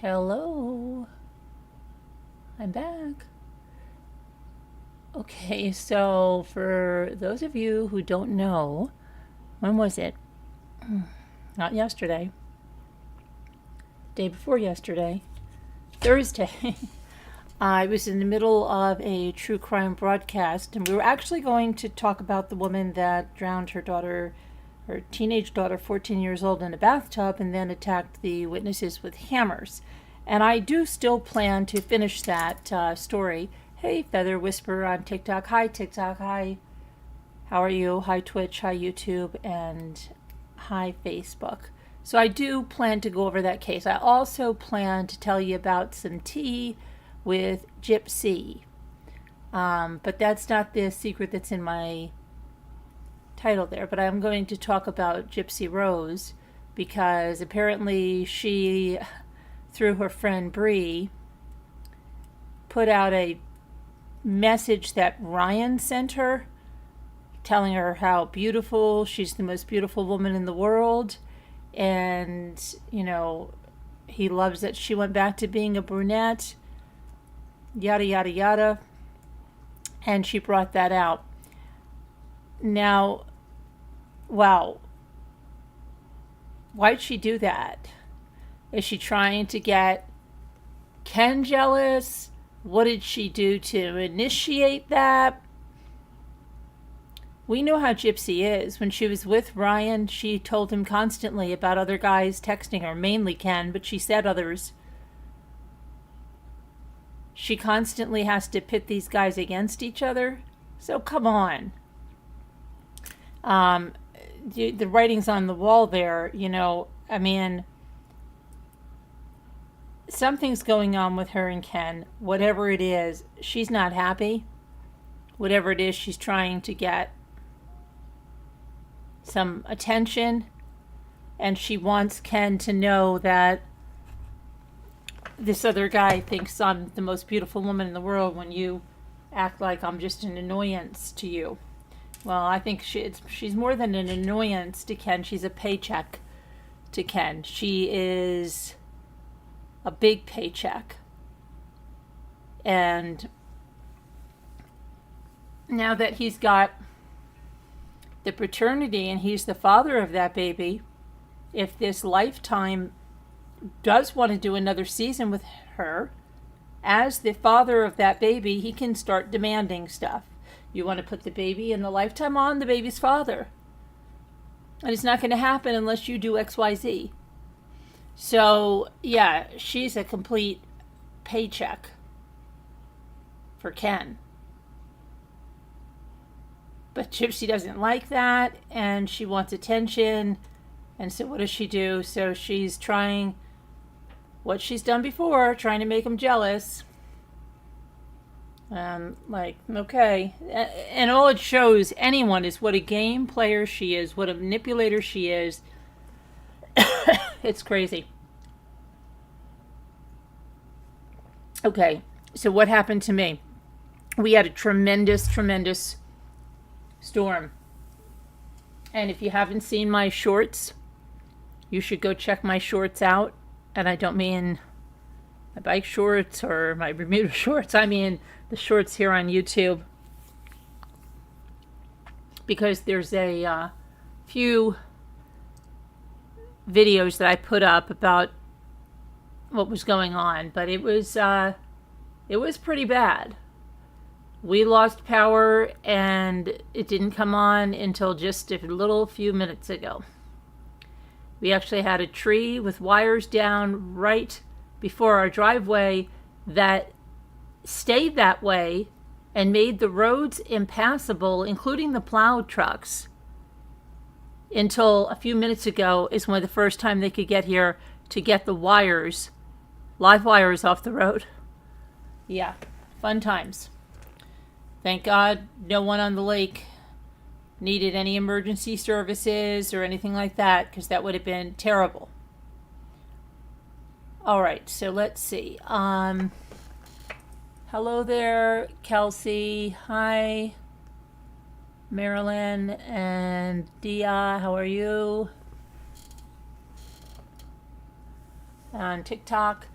Hello, I'm back. Okay, so for those of you who don't know, when was it? Not yesterday, day before yesterday, Thursday. I was in the middle of a true crime broadcast, and we were actually going to talk about the woman that drowned her teenage daughter, 14 years old, in a bathtub and then attacked the witnesses with hammers. And I do still plan to finish that story. Hey, Feather Whisperer on TikTok. Hi, TikTok. Hi. How are you? Hi, Twitch. Hi, YouTube. And hi, Facebook. So I do plan to go over that case. I also plan to tell you about some tea with Gypsy. But that's not the secret that's in my title there. But I'm going to talk about Gypsy Rose because apparently she, through her friend Bree, put out a message that Ryan sent her telling her how beautiful, she's the most beautiful woman in the world, and he loves that she went back to being a brunette, yada yada yada, and she brought that out. Now, wow, why'd she do that? Is she trying to get Ken jealous? What did she do to initiate that? We know how Gypsy is. When she was with Ryan, she told him constantly about other guys texting her, mainly Ken, but she said others. She constantly has to pit these guys against each other. So come on. The writing's on the wall there, something's going on with her and Ken. Whatever it is, she's not happy. Whatever it is, she's trying to get some attention, and she wants Ken to know that this other guy thinks I'm the most beautiful woman in the world when you act like I'm just an annoyance to you. Well, I think she's more than an annoyance to Ken. She's a paycheck to Ken. She is a big paycheck. And now that he's got the paternity and he's the father of that baby, if this Lifetime does want to do another season with her, as the father of that baby, he can start demanding stuff. You want to put the baby in the Lifetime on the baby's father. And it's not going to happen unless you do XYZ. So, yeah, she's a complete paycheck for Ken. But Gypsy doesn't like that, and she wants attention. And so what does she do? So she's trying what she's done before, trying to make him jealous. Okay. And all it shows anyone is what a game player she is, what a manipulator she is. It's crazy. Okay, so what happened to me? We had a tremendous storm. And if you haven't seen my shorts, you should go check my shorts out. And I don't mean my bike shorts or my Bermuda shorts. I mean the shorts here on YouTube. Because there's a few videos that I put up about what was going on. But it was pretty bad. We lost power and it didn't come on until just a little few minutes ago. We actually had a tree with wires down right before our driveway that stayed that way and made the roads impassable, including the plow trucks, until a few minutes ago is when the first time they could get here to get the wires, live wires, off the road. Yeah, fun times. Thank God no one on the lake needed any emergency services or anything like that, because that would have been terrible. All right, so let's see. Hello there, Kelsey. Hi, Marilyn and Dia. How are you? On TikTok.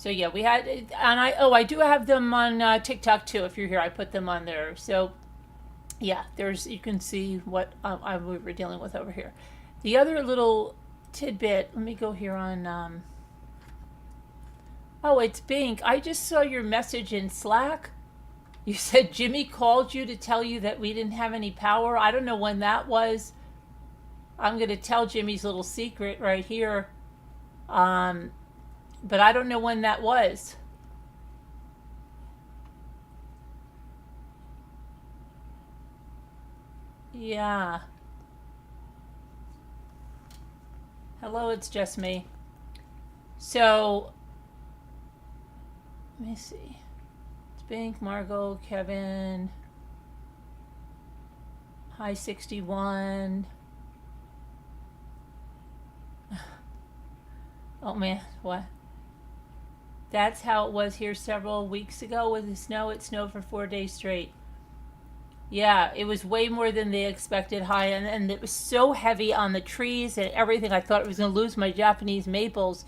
So yeah, we had, and I do have them on TikTok too. If you're here, I put them on there. So yeah, you can see what we were dealing with over here. The other little tidbit. Let me go here on. Oh, it's Bink. I just saw your message in Slack. You said Jimmy called you to tell you that we didn't have any power. I don't know when that was. I'm going to tell Jimmy's little secret right here. But I don't know when that was. Yeah. Hello, it's just me. So, let me see. It's Bink, Margot, Kevin, High 61. Oh man, what? That's how it was here several weeks ago with the snow. It snowed for 4 days straight. Yeah, it was way more than they expected high, and it was so heavy on the trees and everything. I thought I was going to lose my Japanese maples.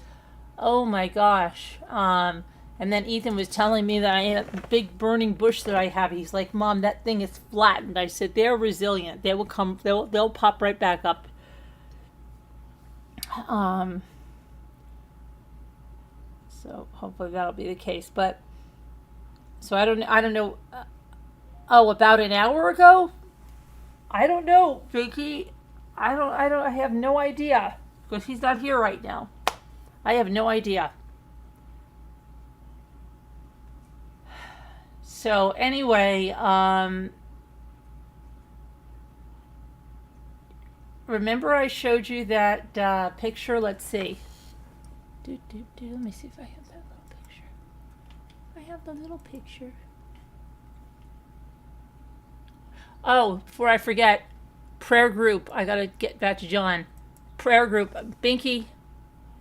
Oh my gosh. And then Ethan was telling me that I had a big burning bush that I have. He's like, Mom, that thing is flattened. I said, they're resilient. They will come, they'll pop right back up. So hopefully that'll be the case. But so I don't know. Oh, about an hour ago? I don't know, Vicky. I have no idea because he's not here right now. I have no idea. So anyway, remember I showed you that picture? Let's see. Let me see if I have that little picture. I have the little picture. Oh, before I forget, prayer group. I gotta get back to John. Prayer group. Binky,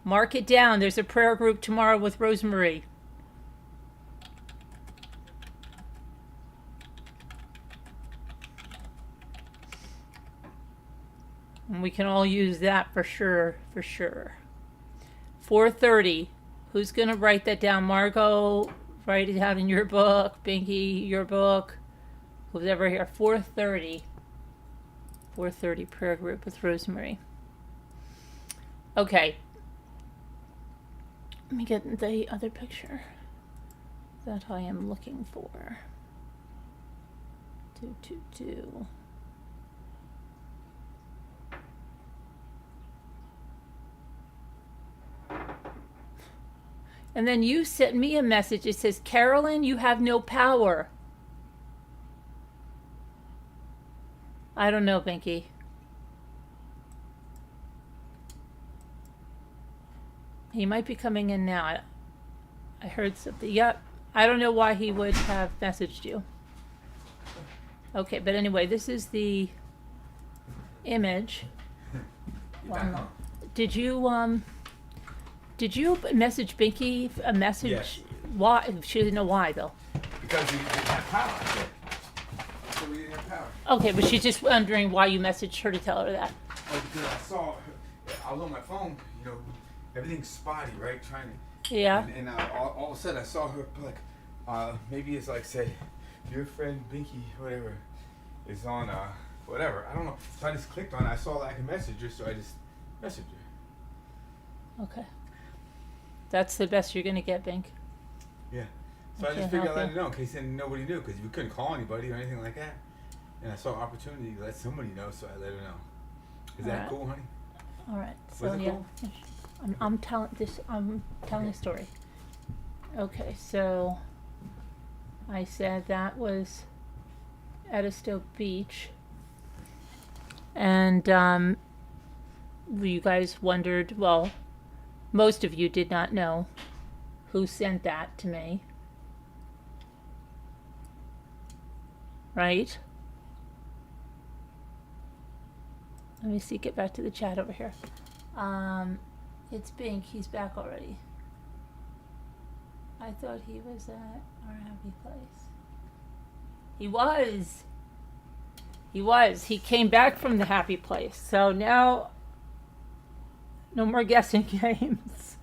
mark it down. There's a prayer group tomorrow with Rosemary. And we can all use that for sure, 4:30. Who's going to write that down? Margot, write it down in your book. Binky, your book. Who's ever here? 4:30. 4:30 prayer group with Rosemary. Okay. Let me get the other picture that I am looking for. 222. And then you sent me a message. It says, Carolyn, you have no power. I don't know, Binky. He might be coming in now. I heard something. Yep. I don't know why he would have messaged you. Okay, but anyway, this is the image. Wow. Did you message Binky a message? Yes. Why? She doesn't know why though. Because we didn't have power. So we didn't have power. Okay, but she's just wondering why you messaged her to tell her that. Oh, because I was on my phone, everything's spotty, right? Trying to. Yeah. And all of a sudden I saw her like, maybe it's like say, your friend Binky, whatever, is on whatever. I don't know. So I just clicked on it. I saw that I could message her, so I just messaged her. Okay. That's the best you're gonna get, Bink. Yeah. So I just figured I'd let her know in case then nobody knew, because we couldn't call anybody or anything like that. And I saw an opportunity to let somebody know, so I let her know. Is that cool, honey? All right. So Was it cool? I'm telling a story. Okay, so I said that was Edisto Beach, and you guys wondered. Well, most of you did not know who sent that to me, right? Let me see, get back to the chat over here. It's Bink, he's back already. I thought he was at our happy place. He was. He came back from the happy place. So now, no more guessing games.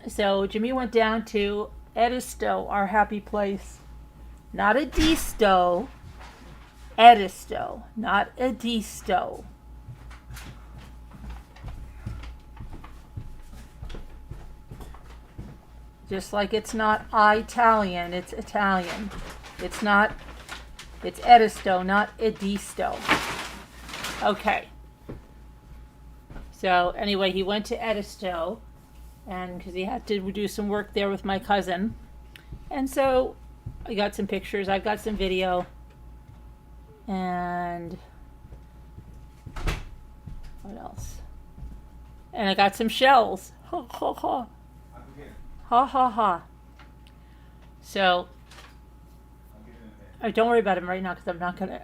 So Jimmy went down to Edisto, our happy place. Not Edisto. Edisto, not Edisto. Just like it's not Italian, it's Italian. It's not, it's Edisto, not Edisto. Okay. So anyway, he went to Edisto, and because he had to do some work there with my cousin. And so I got some pictures, I've got some video. And what else? And I got some shells. Ha ha ha. Ha ha ha. So, don't worry about him right now because I'm not going to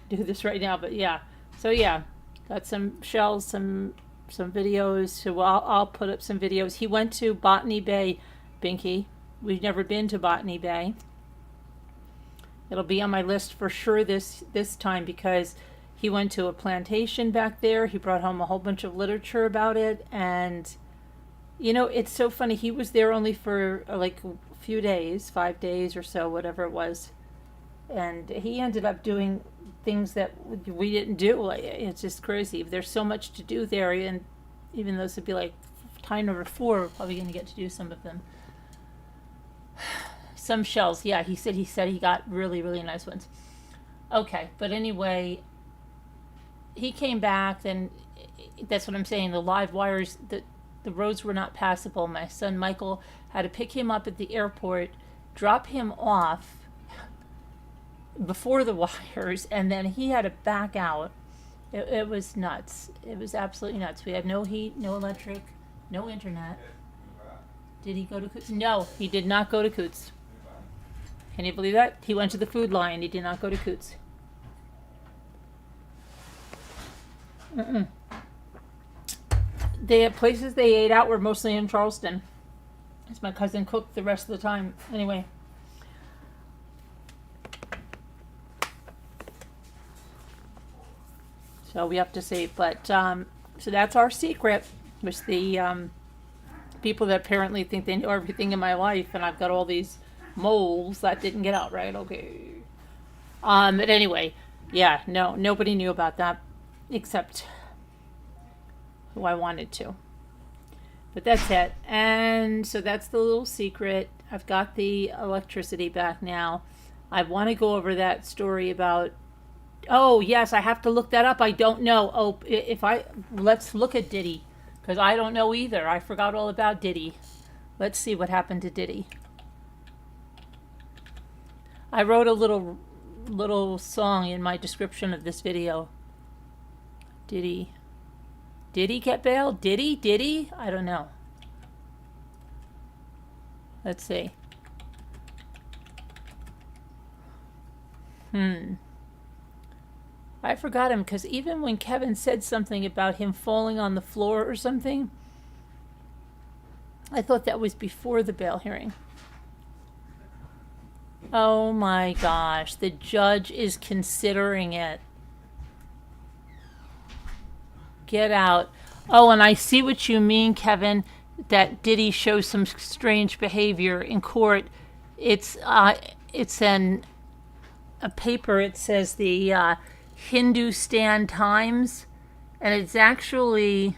do this right now. But yeah. So yeah, got some shells, some videos. So I'll put up some videos. He went to Botany Bay, Binky. We've never been to Botany Bay. It'll be on my list for sure this time because he went to a plantation back there. He brought home a whole bunch of literature about it. And, you know, it's so funny. He was there only for like a few days, 5 days or so, whatever it was. And he ended up doing things that we didn't do. It's just crazy. There's so much to do there. And even though this would be like time number 4, we're probably going to get to do some of them. Some shells, yeah. He said he got really, really nice ones. Okay, but anyway, he came back. Then that's what I'm saying. The live wires, the roads were not passable. My son Michael had to pick him up at the airport, drop him off before the wires, and then he had to back out. It was nuts. It was absolutely nuts. We had no heat, no electric, no internet. Did he go to Coots? No, he did not go to Coots. Can you believe that? He went to the Food Lion. He did not go to Coots. The places they ate out were mostly in Charleston. As my cousin cooked the rest of the time. Anyway. So we have to see. But, so that's our secret. Was the people that apparently think they know everything in my life. And I've got all these moles that didn't get out right. Okay. But anyway, yeah, no, nobody knew about that except who I wanted to. But that's it. And so that's the little secret. I've got the electricity back now. I want to go over that story about, oh yes, I have to look that up. I don't know. Oh, let's look at Diddy, because I don't know either. I forgot all about Diddy. Let's see what happened to Diddy. I wrote a little song in my description of this video. Did he get bailed? Diddy? I don't know. Let's see. I forgot him because even when Kevin said something about him falling on the floor or something, I thought that was before the bail hearing. Oh my gosh, the judge is considering it. Get out. Oh, and I see what you mean, Kevin, that Diddy shows some strange behavior in court. It's in a paper. It says the Hindustan Times, and it's actually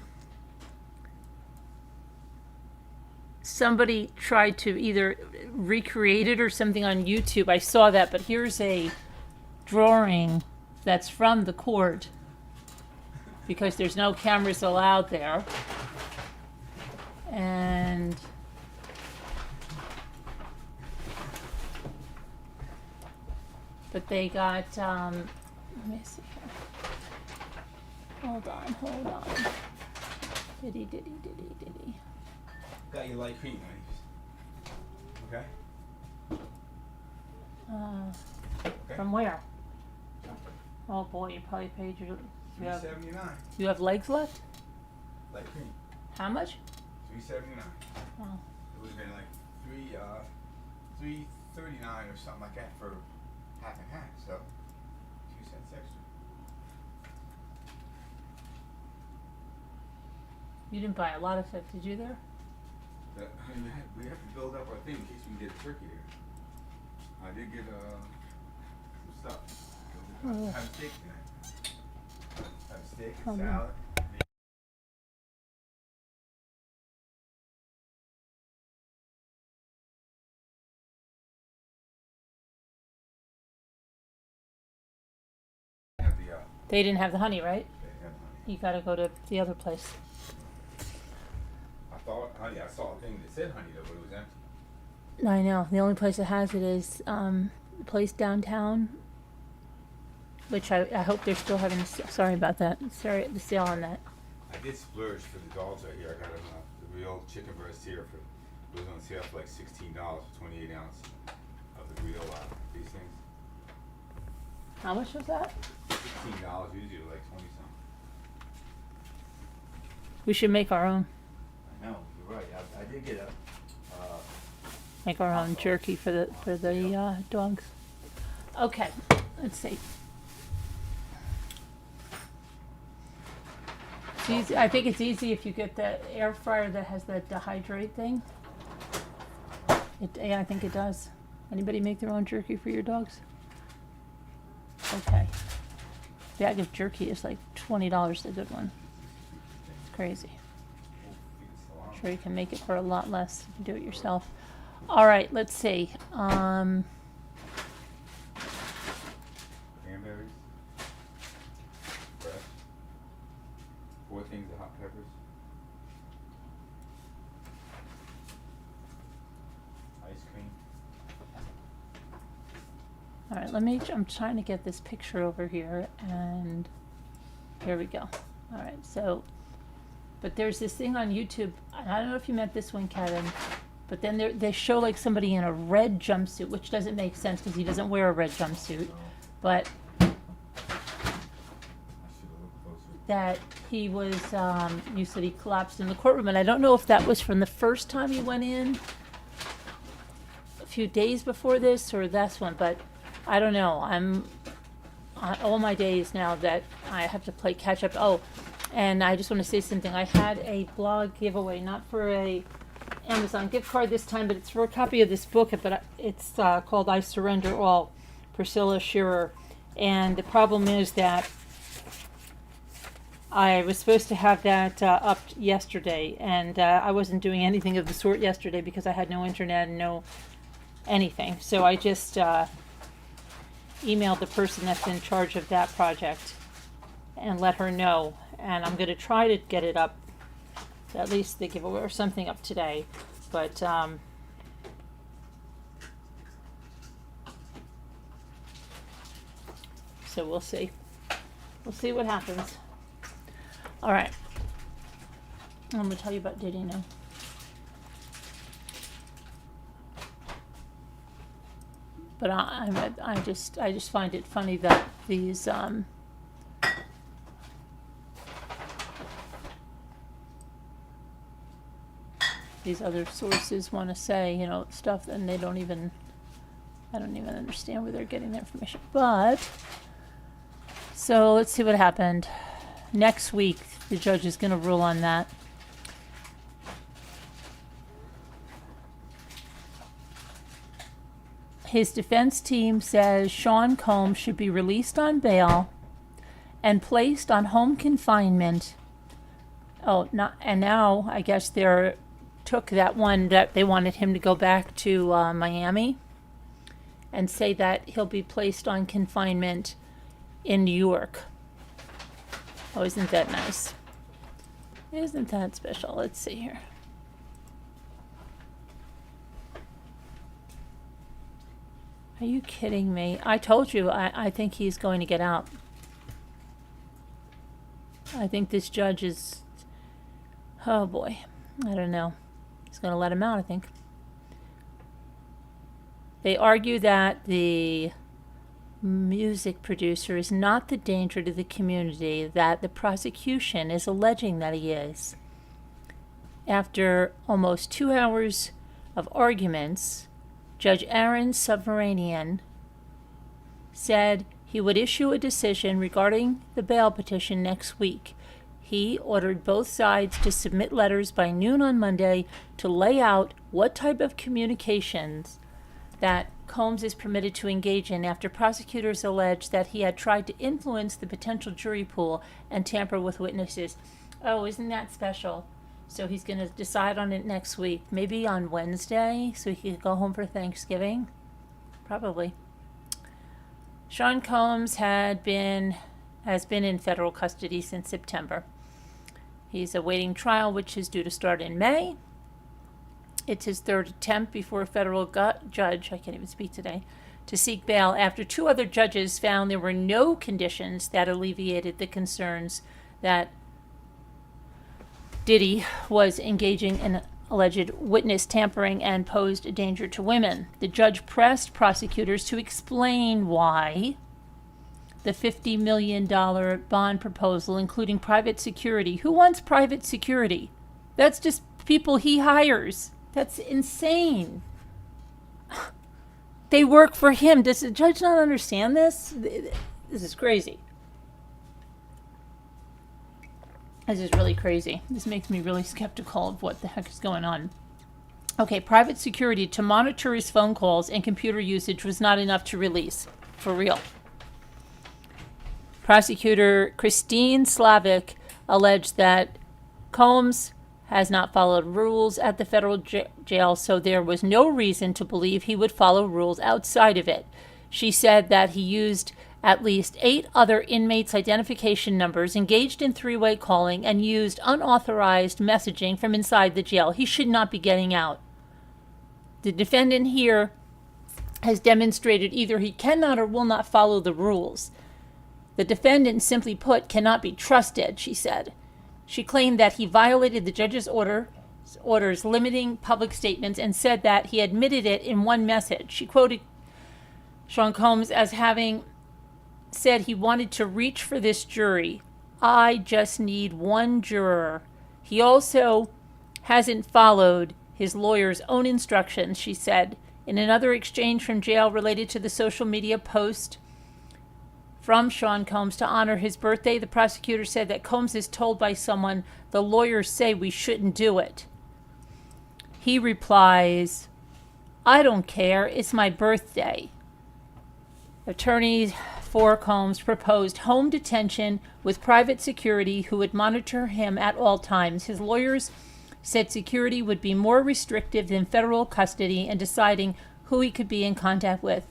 somebody tried to either recreate it or something on YouTube. I saw that, but here's a drawing that's from the court because there's no cameras allowed there. And but they got let me see here. Hold on. Diddy. Got your light cream knives. Okay? From where? Oh boy, you probably paid your. $3.79. You have legs left? Light cream. How much? $3.79. Oh. It would have been like $3.39 or something like that for half and half. So 2 cents extra. You didn't buy a lot of stuff, did you? There. We have to build up our thing in case we can get a turkey there. I did get some stuff. Have a steak tonight. Have a steak and salad. Have the They didn't have the honey, right? they have honey. You gotta go to the other place. I thought honey. I saw a thing that said honey though, but it was empty. I know. The only place that has it is the place downtown, which I hope they're still having. Sorry about that. Sorry, the sale on that. I did splurge for the dogs right here. I got the real chicken breast here for it was on sale for like $16 for 28 ounce of the real these things. How much was that? $16 usually like 20 something. We should make our own. I know you're right. I did get a. Make our own jerky for the dogs. Okay, let's see. It's easy. I think it's easy if you get the air fryer that has that dehydrate thing. Yeah, I think it does. Anybody make their own jerky for your dogs? Okay. Bag of jerky is like $20, a good one. It's crazy. I'm sure you can make it for a lot less if you do it yourself. All right, let's see. Cranberries. 4 things of hot peppers. Ice cream. All right, I'm trying to get this picture over here, and here we go. All right, so, but there's this thing on YouTube, and I don't know if you meant this one, Kevin, but then they show like somebody in a red jumpsuit, which doesn't make sense because he doesn't wear a red jumpsuit, but I should have looked closer. that he was, you said he collapsed in the courtroom, and I don't know if that was from the first time he went in, a few days before this, or this one, but I don't know. I'm all my days now that I have to play catch up. Oh, and I just want to say something. I had a blog giveaway, not for a Amazon gift card this time, but it's for a copy of this book. But it's called "I Surrender All," Priscilla Shirer. And the problem is that I was supposed to have that up yesterday, and I wasn't doing anything of the sort yesterday because I had no internet and no anything. So I just emailed the person that's in charge of that project and let her know. And I'm going to try to get it up, at least the giveaway or something up today. But so we'll see. We'll see what happens. All right. I'm going to tell you about Diddy now. But I just find it funny that these other sources want to say, stuff, and I don't even understand where they're getting their information. But so let's see what happened. Next week, the judge is going to rule on that. His defense team says Sean Combs should be released on bail and placed on home confinement. And now I guess they took that one that they wanted him to go back to Miami and say that he'll be placed on confinement in New York. Oh, isn't that nice? Isn't that special? Let's see here. Are you kidding me? I told you, I think he's going to get out. I think this judge is, oh boy, I don't know. He's going to let him out, I think. They argue that the music producer is not the danger to the community that the prosecution is alleging that he is. After almost 2 hours of arguments, Judge Aaron Subramanian said he would issue a decision regarding the bail petition next week. he ordered both sides to submit letters by noon on Monday to lay out what type of communications that Combs is permitted to engage in after prosecutors alleged that he had tried to influence the potential jury pool and tamper with witnesses. Oh, isn't that special? So he's going to decide on it next week, maybe on Wednesday, so he can go home for Thanksgiving. Probably. Sean Combs has been in federal custody since September. He's awaiting trial, which is due to start in May. It's his third attempt before a federal judge, I can't even speak today, to seek bail after two other judges found there were no conditions that alleviated the concerns that Diddy was engaging in alleged witness tampering and posed a danger to women. The judge pressed prosecutors to explain why the $50 million bond proposal, including private security. Who wants private security? That's just people he hires. That's insane. They work for him. Does the judge not understand this? This is crazy. This is really crazy. This makes me really skeptical of what the heck is going on. Okay, private security to monitor his phone calls and computer usage was not enough to release. For real. Prosecutor Christine Slavic alleged that Combs has not followed rules at the federal jail, so there was no reason to believe he would follow rules outside of it. She said that he used at least 8 other inmates' identification numbers, engaged in three-way calling, and used unauthorized messaging from inside the jail. He should not be getting out. The defendant here has demonstrated either he cannot or will not follow the rules. The defendant, simply put, cannot be trusted, she said. She claimed that he violated the judge's orders limiting public statements and said that he admitted it in one message. She quoted Sean Combs as having said he wanted to reach for this jury. I just need one juror. He also hasn't followed his lawyer's own instructions, she said. In another exchange from jail related to the social media post from Sean Combs to honor his birthday, the prosecutor said that Combs is told by someone, the lawyers say we shouldn't do it. He replies, I don't care, it's my birthday. Attorneys for Combs proposed home detention with private security who would monitor him at all times. His lawyers said security would be more restrictive than federal custody in deciding who he could be in contact with.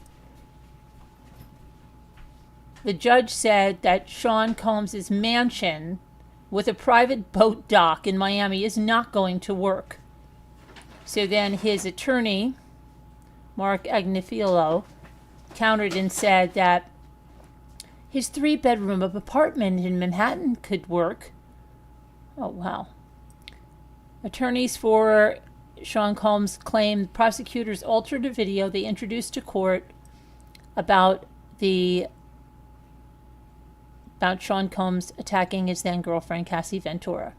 The judge said that Sean Combs' mansion with a private boat dock in Miami is not going to work. So then his attorney, Mark Agnifilo, countered and said that his 3-bedroom apartment in Manhattan could work. Oh, wow. Attorneys for Sean Combs claim prosecutors altered a video they introduced to court about Sean Combs attacking his then-girlfriend, Cassie Ventura.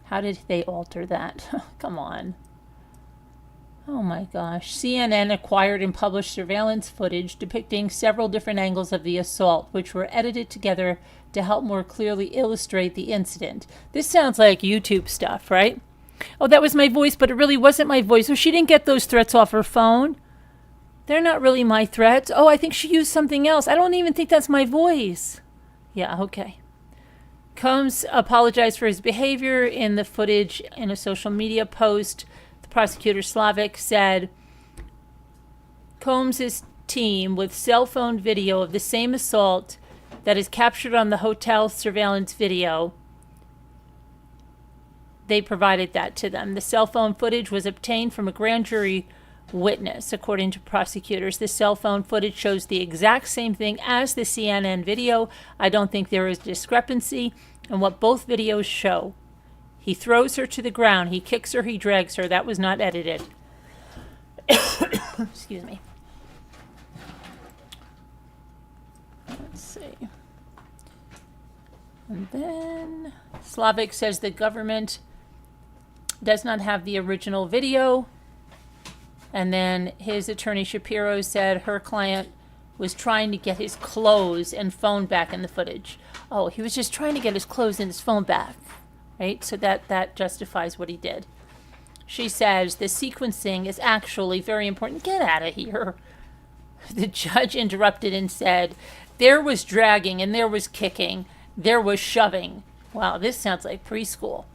How did they alter that? Come on. Oh my gosh. CNN acquired and published surveillance footage depicting several different angles of the assault, which were edited together to help more clearly illustrate the incident. This sounds like YouTube stuff, right? Oh, that was my voice, but it really wasn't my voice. So she didn't get those threats off her phone. They're not really my threats. Oh, I think she used something else. I don't even think that's my voice. Yeah, okay. Combs apologized for his behavior in the footage in a social media post. The prosecutor Slavic said Combs' team with cell phone video of the same assault that is captured on the hotel surveillance video, they provided that to them. The cell phone footage was obtained from a grand jury witness, according to prosecutors. The cell phone footage shows the exact same thing as the CNN video. I don't think there is discrepancy in what both videos show. He throws her to the ground. He kicks her. He drags her. That was not edited. Excuse me. Let's see. And then Slavic says the government does not have the original video. And then his attorney Shapiro said her client was trying to get his clothes and phone back in the footage. Oh, he was just trying to get his clothes and his phone back, right? So that justifies what he did. She says the sequencing is actually very important. Get out of here. The judge interrupted and said, there was dragging and there was kicking. There was shoving. Wow, this sounds like preschool.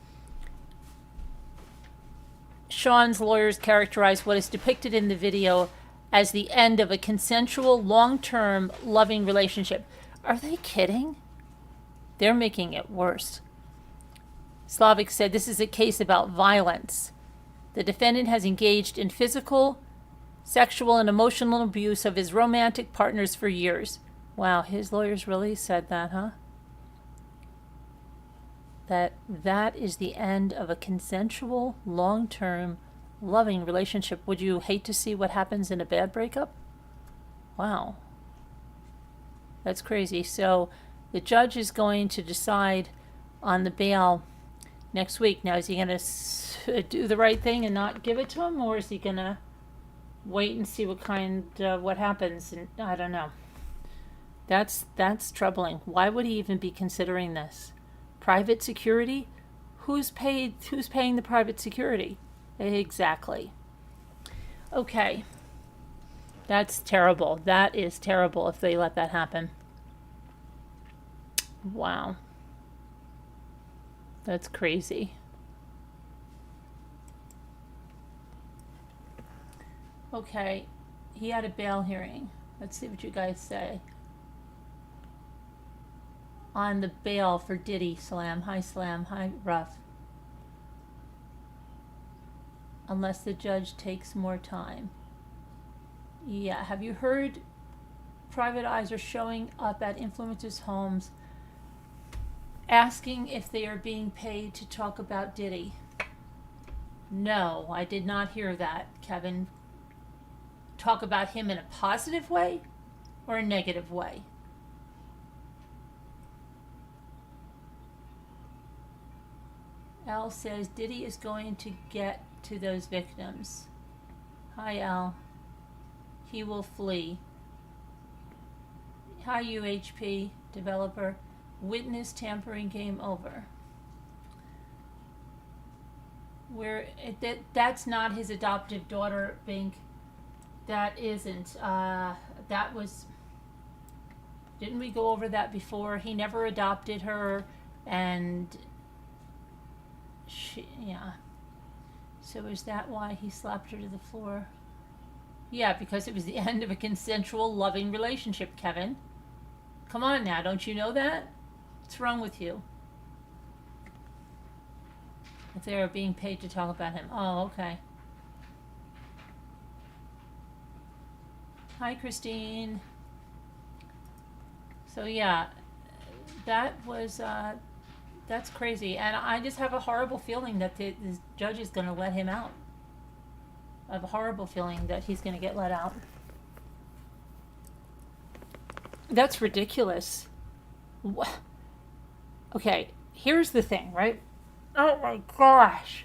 Sean's lawyers characterized what is depicted in the video as the end of a consensual, long-term, loving relationship. Are they kidding? They're making it worse. Slavic said this is a case about violence. The defendant has engaged in physical, sexual, and emotional abuse of his romantic partners for years. Wow, his lawyers really said that, huh? That is the end of a consensual, long-term, loving relationship. Would you hate to see what happens in a bad breakup? Wow. That's crazy. So the judge is going to decide on the bail next week. Now, is he going to do the right thing and not give it to him, or is he going to wait and see what happens? And I don't know. That's troubling. Why would he even be considering this? Private security? Who's paying the private security? Exactly. Okay. That's terrible. That is terrible if they let that happen. Wow. That's crazy. Okay. He had a bail hearing. Let's see what you guys say. On the bail for Diddy, Slam. Hi, Ruff. Unless the judge takes more time. Yeah, have you heard private eyes are showing up at influencers' homes asking if they are being paid to talk about Diddy? No, I did not hear that, Kevin. Talk about him in a positive way or a negative way? Al says Diddy is going to get to those victims. Hi, Al. He will flee. Hi, UHP developer. Witness tampering game over. That's not his adoptive daughter, Bink. That isn't. That was. Didn't we go over that before? He never adopted her, and yeah. So is that why he slapped her to the floor? Yeah, because it was the end of a consensual, loving relationship, Kevin. Come on now, don't you know that? What's wrong with you? If they are being paid to talk about him. Oh, okay. Hi, Christine. So yeah, that was that's crazy, and I just have a horrible feeling that the judge is going to let him out. I have a horrible feeling that he's going to get let out. That's ridiculous. Okay, here's the thing, right? Oh my gosh.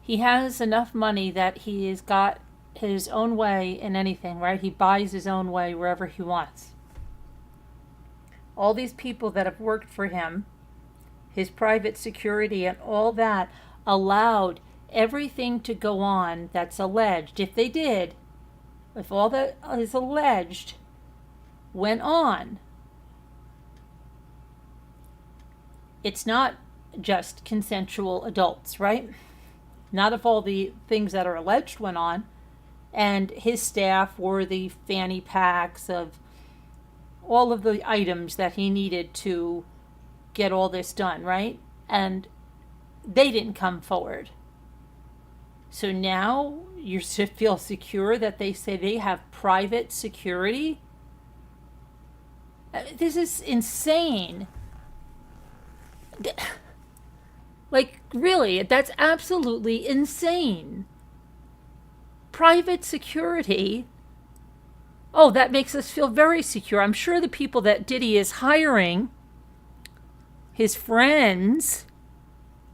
He has enough money that he has got his own way in anything, right? He buys his own way wherever he wants. All these people that have worked for him, his private security and all that, allowed everything to go on that's alleged. If they did, if all that is alleged went on, it's not just consensual adults, right? Not if all the things that are alleged went on, and his staff were the fanny packs of all of the items that he needed to get all this done, right? And they didn't come forward. So now you feel secure that they say they have private security? This is insane. Like, really, that's absolutely insane. Private security? Oh, that makes us feel very secure. I'm sure the people that Diddy is hiring, his friends,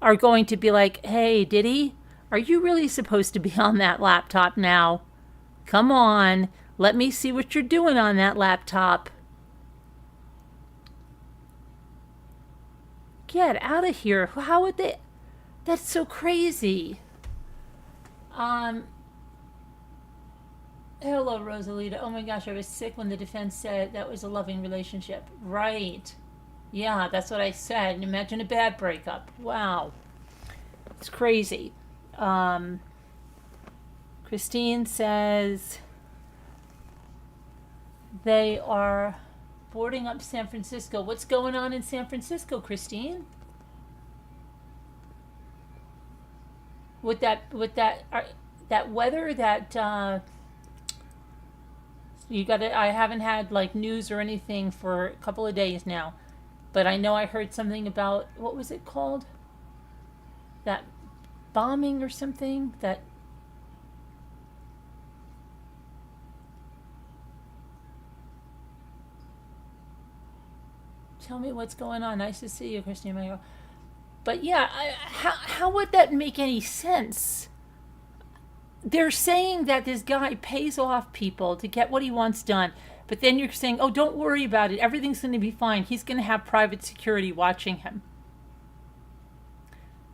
are going to be like, hey, Diddy, are you really supposed to be on that laptop now? Come on, let me see what you're doing on that laptop. Get out of here. How would they? That's so crazy. Hello, Rosalita. Oh my gosh, I was sick when the defense said that was a loving relationship. Right. Yeah, that's what I said. Imagine a bad breakup. Wow. It's crazy. Christine says they are boarding up San Francisco. What's going on in San Francisco, Christine? With that weather, you got it. I haven't had like news or anything for a couple of days now, but I know I heard something about, what was it called? That bombing or something that. Tell me what's going on. Nice to see you, Christine Mayo. But yeah, how would that make any sense? They're saying that this guy pays off people to get what he wants done, but then you're saying, oh, don't worry about it. Everything's going to be fine. He's going to have private security watching him.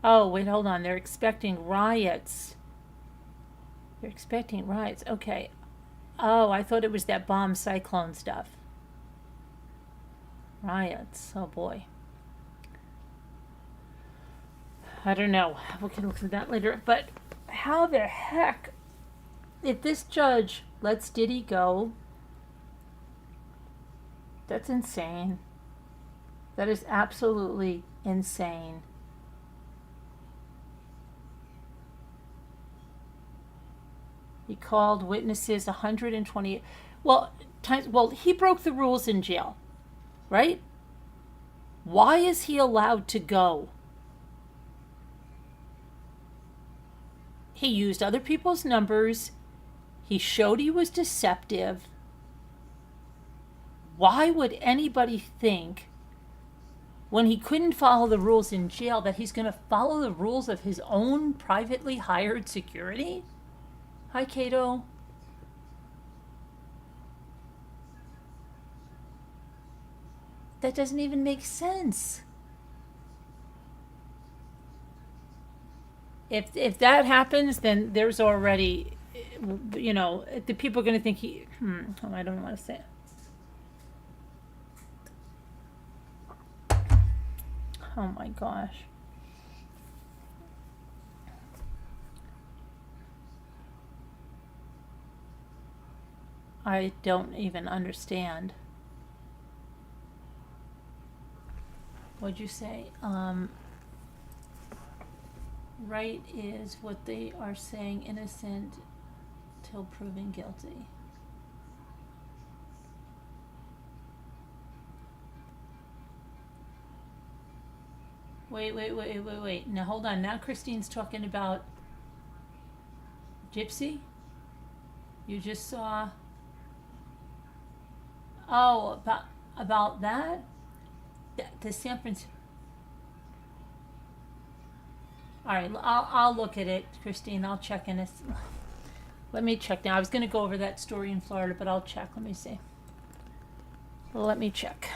Oh, wait, hold on. They're expecting riots. They're expecting riots. Okay. Oh, I thought it was that bomb cyclone stuff. Riots. Oh, boy. I don't know. We can look at that later. But how the heck, if this judge lets Diddy go, that's insane. That is absolutely insane. He called witnesses 120. Well, he broke the rules in jail, right? Why is he allowed to go? He used other people's numbers. He showed he was deceptive. Why would anybody think, when he couldn't follow the rules in jail, that he's going to follow the rules of his own privately hired security? Hi, Cato. That doesn't even make sense. If that happens, then there's already, the people are going to think I don't want to say it. Oh my gosh. I don't even understand. What'd you say? Right is what they are saying, innocent till proven guilty. Wait. Now hold on. Now Christine's talking about Gypsy. You just saw. Oh, about that? The San Francisco. All right, I'll look at it, Christine. I'll check in. Let me check now. I was going to go over that story in Florida, but I'll check. Let me see. Let me check.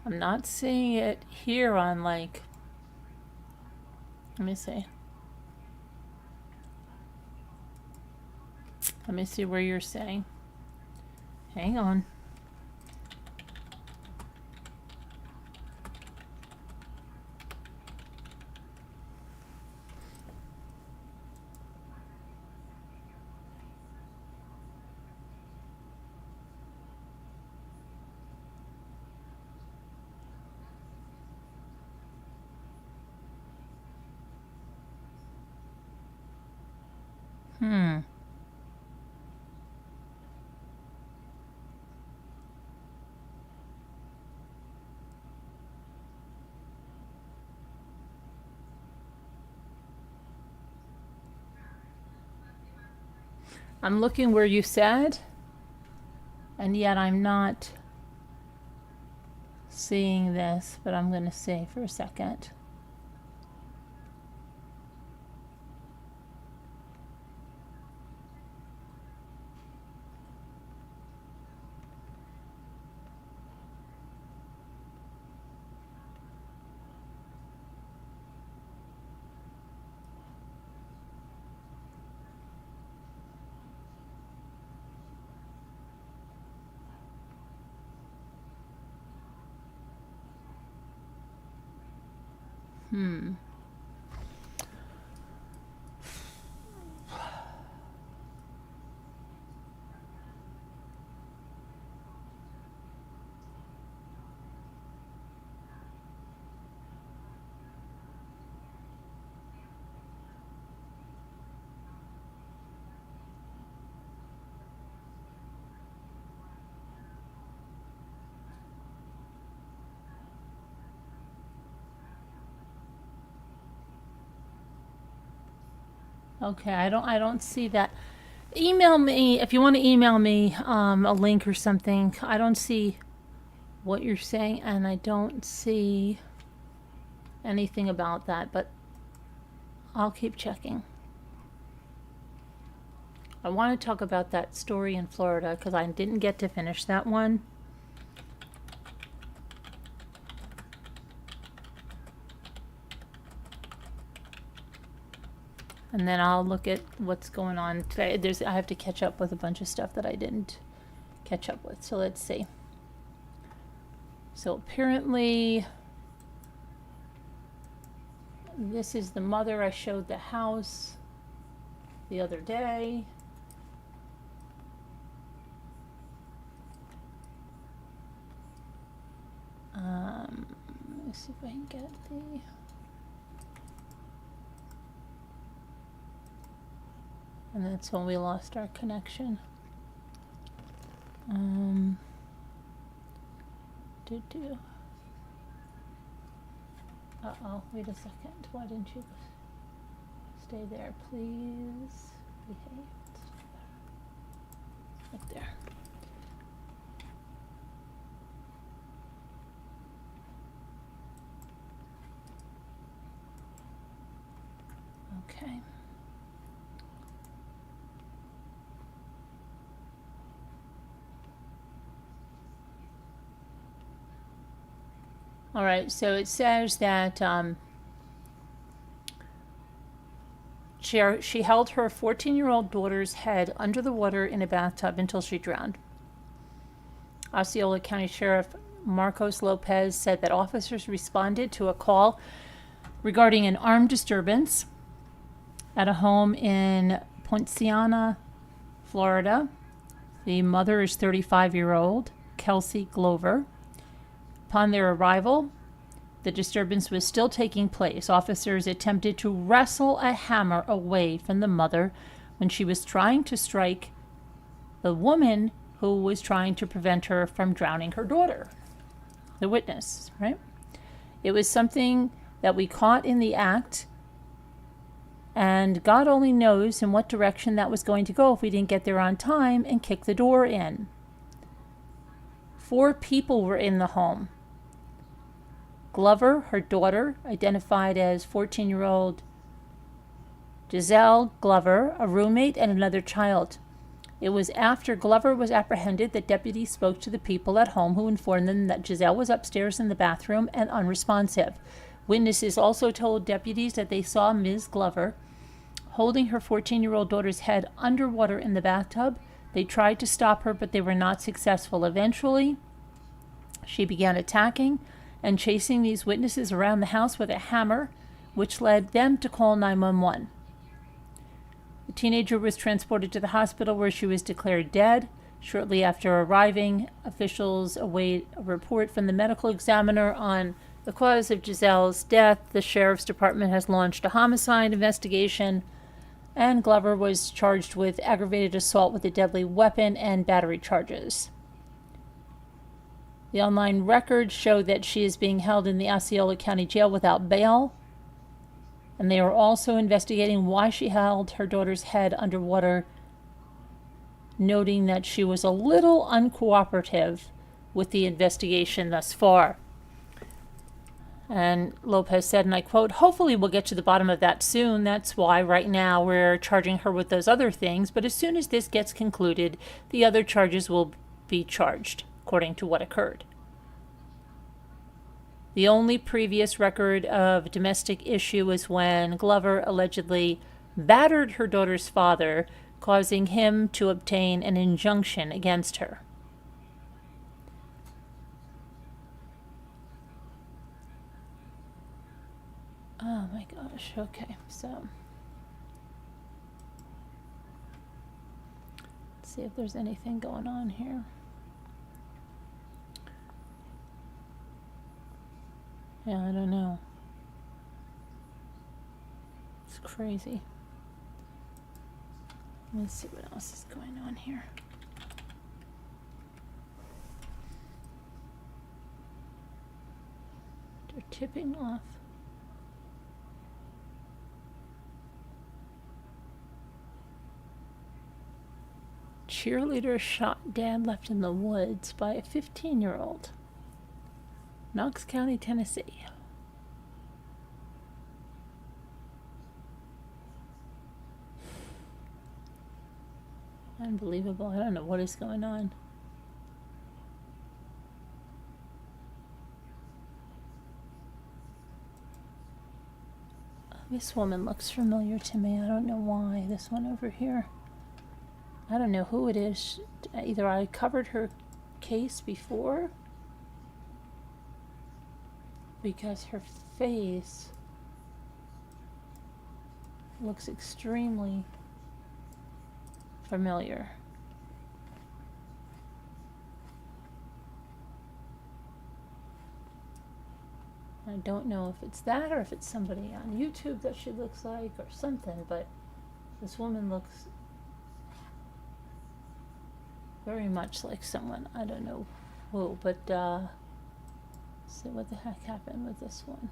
I'm not seeing it here on let me see. Let me see where you're saying. Hang on. I'm looking where you said. And yet I'm not seeing this, but I'm going to see for a second. Okay, I don't see that. Email me if you want to email me a link or something. I don't see what you're saying, and I don't see anything about that, but I'll keep checking. I want to talk about that story in Florida because I didn't get to finish that one. And then I'll look at what's going on today. I have to catch up with a bunch of stuff that I didn't catch up with. So let's see. So apparently, this is the mother. I showed the house the other day. Let's see if I can get the... And that's when we lost our connection. Uh-oh, wait a second. Why didn't you stay there, please? Behave. Right there. Okay. All right, so it says that she held her 14-year-old daughter's head under the water in a bathtub until she drowned. Osceola County Sheriff Marcos Lopez said that officers responded to a call regarding an armed disturbance at a home in Poinciana, Florida. The mother is 35-year-old Kelsey Glover. Upon their arrival, the disturbance was still taking place. Officers attempted to wrestle a hammer away from the mother when she was trying to strike the woman who was trying to prevent her from drowning her daughter, the witness, right? It was something that we caught in the act, and God only knows in what direction that was going to go if we didn't get there on time and kick the door in. 4 people were in the home. Glover, her daughter, identified as 14-year-old Giselle Glover, a roommate, and another child. It was after Glover was apprehended that deputies spoke to the people at home, who informed them that Giselle was upstairs in the bathroom and unresponsive. Witnesses also told deputies that they saw Ms. Glover holding her 14-year-old daughter's head underwater in the bathtub. They tried to stop her, but they were not successful. Eventually, she began attacking and chasing these witnesses around the house with a hammer, which led them to call 911. The teenager was transported to the hospital, where she was declared dead. Shortly after arriving, officials await a report from the medical examiner on the cause of Giselle's death. The sheriff's department has launched a homicide investigation, and Glover was charged with aggravated assault with a deadly weapon and battery charges. The online records show that she is being held in the Osceola County Jail without bail, and they are also investigating why she held her daughter's head underwater noting that she was a little uncooperative with the investigation thus far. And Lopez said, and I quote, "Hopefully we'll get to the bottom of that soon. That's why right now we're charging her with those other things. But as soon as this gets concluded, the other charges will be charged, according to what occurred." The only previous record of domestic issue was when Glover allegedly battered her daughter's father, causing him to obtain an injunction against her. Oh my gosh, okay, so let's see if there's anything going on here. Yeah, I don't know. It's crazy. Let's see what else is going on here. They're tipping off. Cheerleader shot dad left in the woods by a 15-year-old. Knox County, Tennessee. Unbelievable. I don't know what is going on. This woman looks familiar to me. I don't know why. This one over here. I don't know who it is. Either I covered her case before, because her face looks extremely familiar. I don't know if it's that or if it's somebody on YouTube that she looks like or something, but this woman looks very much like someone. I don't know who, but let's see what the heck happened with this one.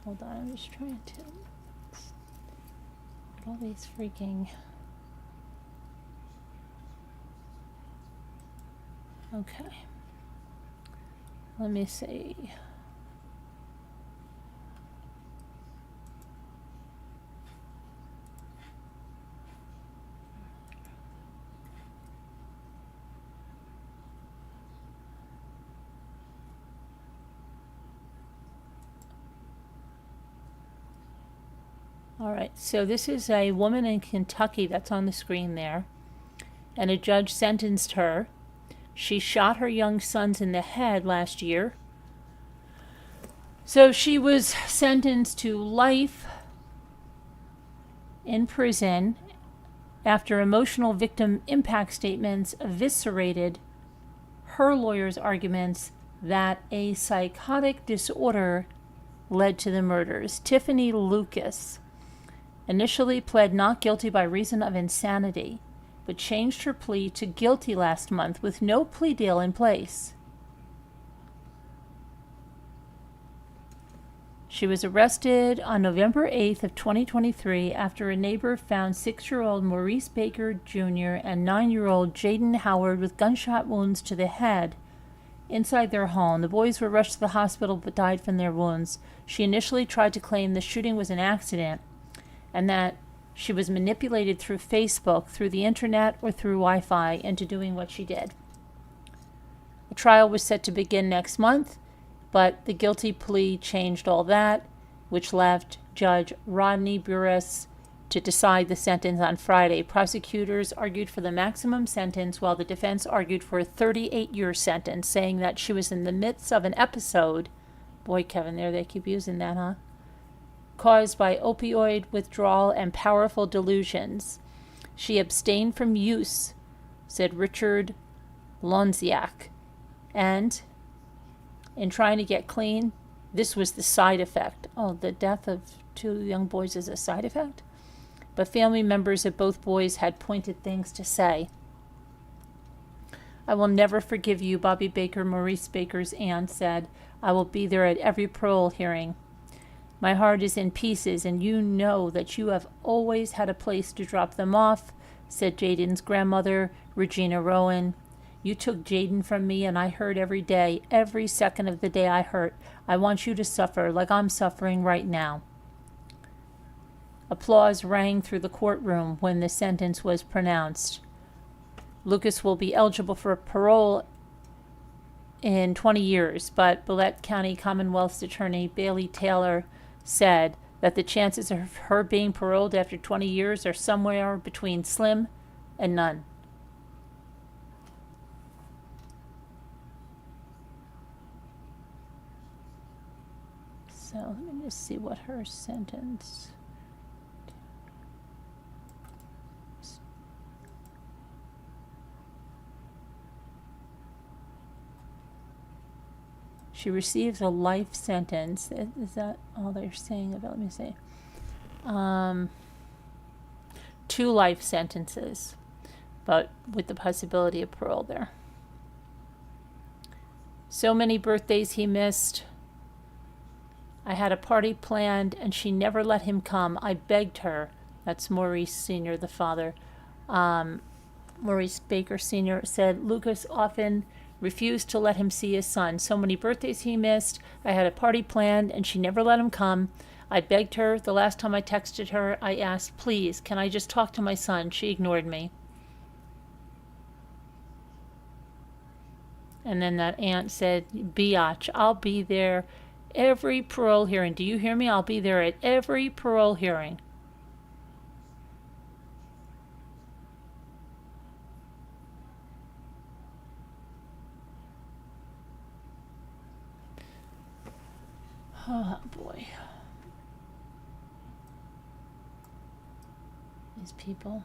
Hold on, I'm just trying to get all these freaking... Okay. Let me see. All right, so this is a woman in Kentucky that's on the screen there, and a judge sentenced her. She shot her young sons in the head last year. So she was sentenced to life in prison after emotional victim impact statements eviscerated her lawyer's arguments that a psychotic disorder led to the murders. Tiffany Lucas initially pled not guilty by reason of insanity, but changed her plea to guilty last month with no plea deal in place. She was arrested on November 8th of 2023 after a neighbor found 6-year-old Maurice Baker Jr. and 9-year-old Jaden Howard with gunshot wounds to the head inside their home. The boys were rushed to the hospital but died from their wounds. She initially tried to claim the shooting was an accident and that she was manipulated through Facebook, through the internet, or through Wi-Fi into doing what she did. The trial was set to begin next month, but the guilty plea changed all that, which left Judge Rodney Burris to decide the sentence on Friday. Prosecutors argued for the maximum sentence, while the defense argued for a 38-year sentence, saying that she was in the midst of an episode, boy, Kevin, there they keep using that, huh? Caused by opioid withdrawal and powerful delusions. She abstained from use, said Richard Lonziak. And in trying to get clean, this was the side effect. Oh, the death of 2 young boys is a side effect? but family members of both boys had pointed things to say. I will never forgive you, Bobby Baker, Maurice Baker's aunt said. I will be there at every parole hearing. My heart is in pieces, and you know that you have always had a place to drop them off, said Jaden's grandmother, Regina Rowan. You took Jaden from me, and I hurt every day, every second of the day I hurt. I want you to suffer like I'm suffering right now. Applause rang through the courtroom when the sentence was pronounced. Lucas will be eligible for parole in 20 years, but Bullitt County Commonwealth's attorney Bailey Taylor said that the chances of her being paroled after 20 years are somewhere between slim and none. So let me just see what her sentence. She receives a life sentence. Is that all they're saying about? Let me see. 2 life sentences, but with the possibility of parole there. So many birthdays he missed. I had a party planned, and she never let him come. I begged her. That's Maurice Sr., the father. Maurice Baker Sr. said Lucas often refused to let him see his son. So many birthdays he missed. I had a party planned, and she never let him come. I begged her. The last time I texted her, I asked, please, can I just talk to my son? She ignored me. And then that aunt said, biatch, I'll be there every parole hearing. Do you hear me? I'll be there at every parole hearing. Oh boy. These people.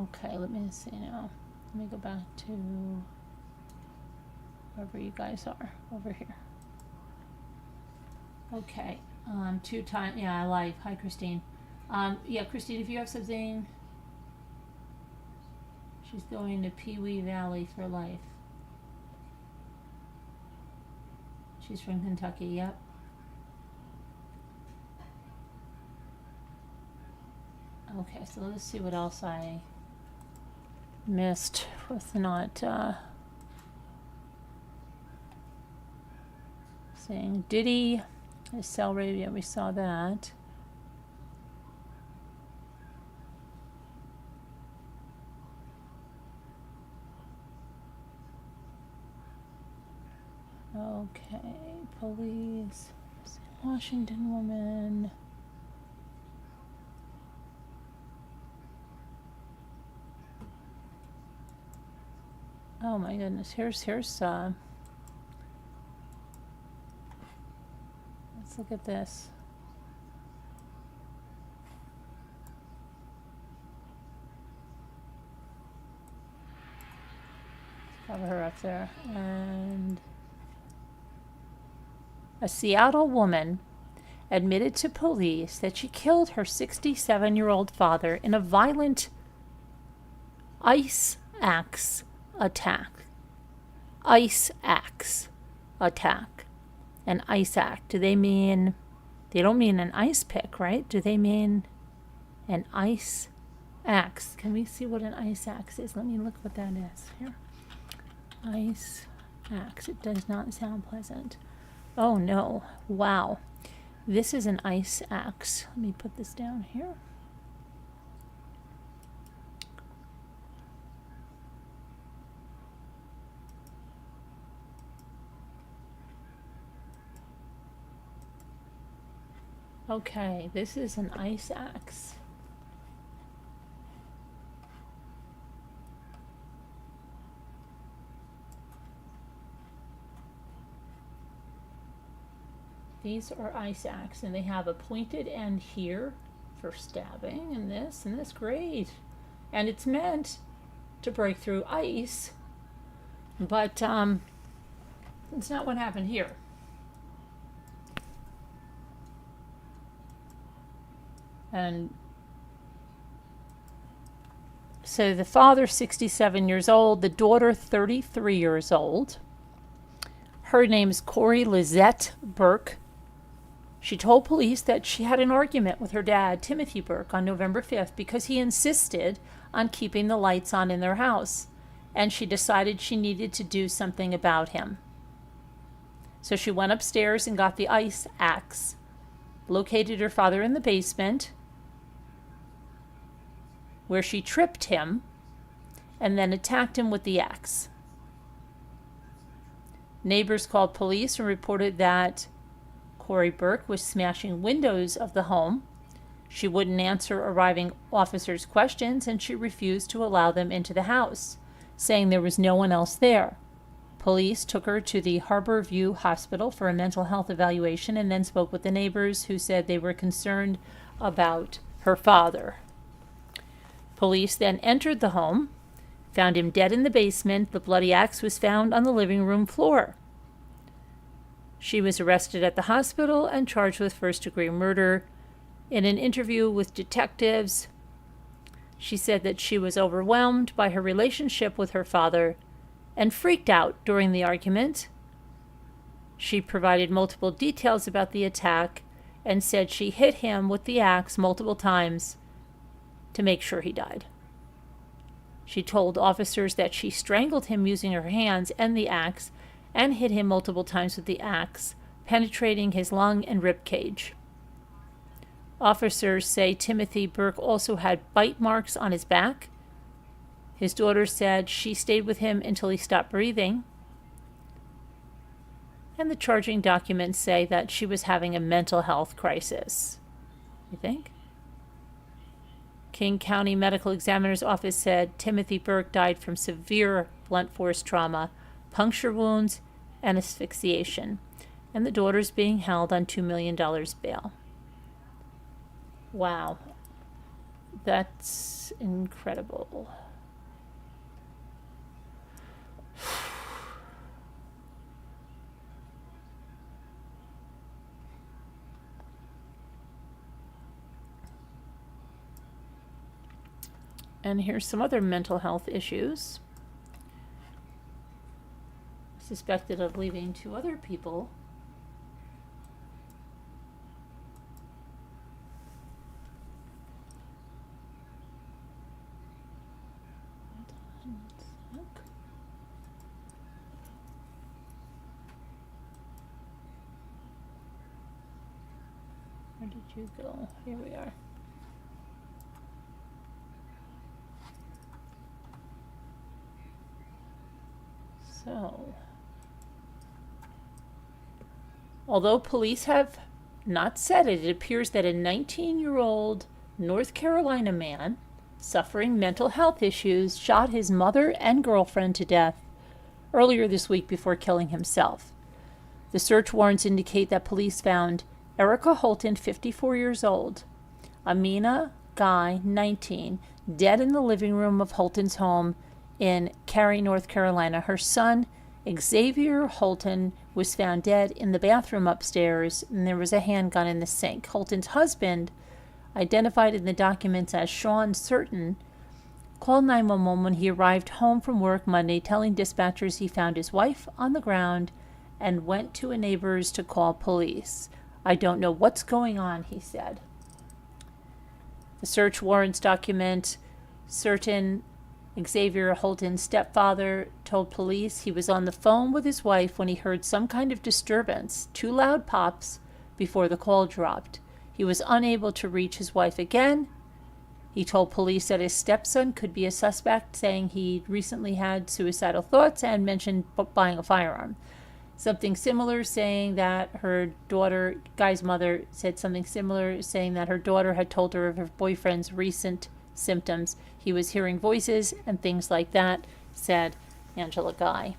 Okay, let me see now. Let me go back to wherever you guys are over here. Okay, 2 times. Yeah, live. Hi, Christine. Yeah, Christine, if you have something. She's going to Pee Wee Valley for life. She's from Kentucky, yep. Okay, so let's see what else I missed with not saying Diddy is cell radio. We saw that. Okay, police, Washington woman. Oh my goodness, here's let's look at this. Cover her up there. And a Seattle woman admitted to police that she killed her 67-year-old father in a violent ice axe attack. Ice axe attack. An ice axe. Do they mean, they don't mean an ice pick, right? Do they mean an ice axe? Can we see what an ice axe is? Let me look what that is here. Ice axe. It does not sound pleasant. Oh no. Wow. This is an ice axe. Let me put this down here. Okay, this is an ice axe. These are ice axe, and they have a pointed end here for stabbing, and this, great. And it's meant to break through ice, but it's not what happened here. And so the father, 67 years old, the daughter, 33 years old. Her name is Corey Lizette Burke. She told police that she had an argument with her dad, Timothy Burke, on November 5th because he insisted on keeping the lights on in their house, and she decided she needed to do something about him. So she went upstairs and got the ice axe, located her father in the basement, where she tripped him, and then attacked him with the axe. Neighbors called police and reported that Corey Burke was smashing windows of the home. She wouldn't answer arriving officers' questions, and she refused to allow them into the house, saying there was no one else there. Police took her to the Harbor View Hospital for a mental health evaluation and then spoke with the neighbors, who said they were concerned about her father. Police then entered the home, found him dead in the basement. The bloody axe was found on the living room floor. She was arrested at the hospital and charged with first-degree murder. In an interview with detectives, she said that she was overwhelmed by her relationship with her father and freaked out during the argument. She provided multiple details about the attack and said she hit him with the axe multiple times to make sure he died. She told officers that she strangled him using her hands and the axe and hit him multiple times with the axe, penetrating his lung and rib cage. Officers say Timothy Burke also had bite marks on his back. His daughter said she stayed with him until he stopped breathing. And the charging documents say that she was having a mental health crisis. You think? King County Medical Examiner's Office said Timothy Burke died from severe blunt force trauma, puncture wounds, and asphyxiation, and the daughter's being held on $2 million bail. Wow. That's incredible. And here's some other mental health issues. Suspected of leaving 2 other people. Where did you go? Here we are. So, although police have not said it, it appears that a 19-year-old North Carolina man suffering mental health issues shot his mother and girlfriend to death earlier this week before killing himself. The search warrants indicate that police found Erica Holton, 54 years old, Amina Guy, 19, dead in the living room of Holton's home in Cary, North Carolina. Her son, Xavier Holton, was found dead in the bathroom upstairs, and there was a handgun in the sink. Holton's husband, identified in the documents as Sean Certain, called 911 when he arrived home from work Monday, telling dispatchers he found his wife on the ground and went to a neighbor's to call police. "I don't know what's going on," he said. The search warrants document Certain, Xavier Holton's stepfather, told police he was on the phone with his wife when he heard some kind of disturbance, 2 loud pops, before the call dropped. He was unable to reach his wife again. He told police that his stepson could be a suspect, saying he recently had suicidal thoughts and mentioned buying a firearm. Something similar, saying that her daughter, Guy's mother, said something similar, saying that her daughter had told her of her boyfriend's recent symptoms. He was hearing voices and things like that, said Angela Guy.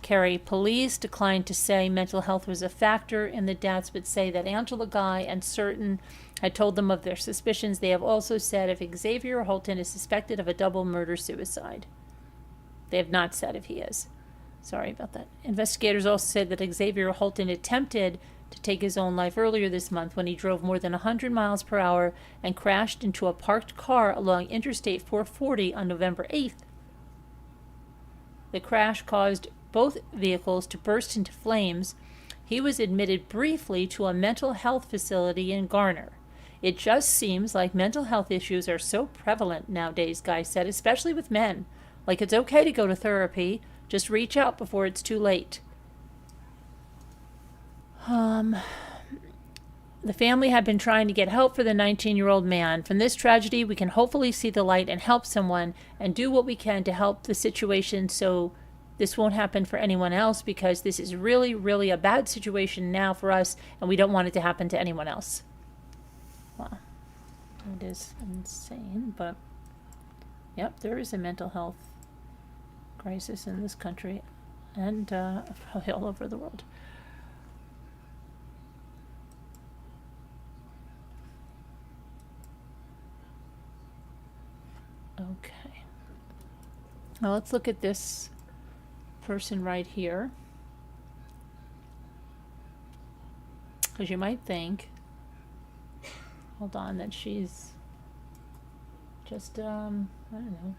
Cary police declined to say mental health was a factor in the deaths, but say that Angela Guy and Certain had told them of their suspicions. They have also said if Xavier Holton is suspected of a double murder-suicide. They have not said if he is. Sorry about that. Investigators also said that Xavier Holton attempted to take his own life earlier this month when he drove more than 100 miles per hour and crashed into a parked car along Interstate 440 on November 8th. The crash caused both vehicles to burst into flames. He was admitted briefly to a mental health facility in Garner. It just seems like mental health issues are so prevalent nowadays, Guy said, especially with men. Like, it's okay to go to therapy. Just reach out before it's too late. The family had been trying to get help for the 19-year-old man. From this tragedy, we can hopefully see the light and help someone and do what we can to help the situation so this won't happen for anyone else, because this is really, really a bad situation now for us, and we don't want it to happen to anyone else. Wow. It is insane, but yep, there is a mental health crisis in this country and probably all over the world. Okay. Now let's look at this person right here. Because you might think, hold on, that she's just, I don't know,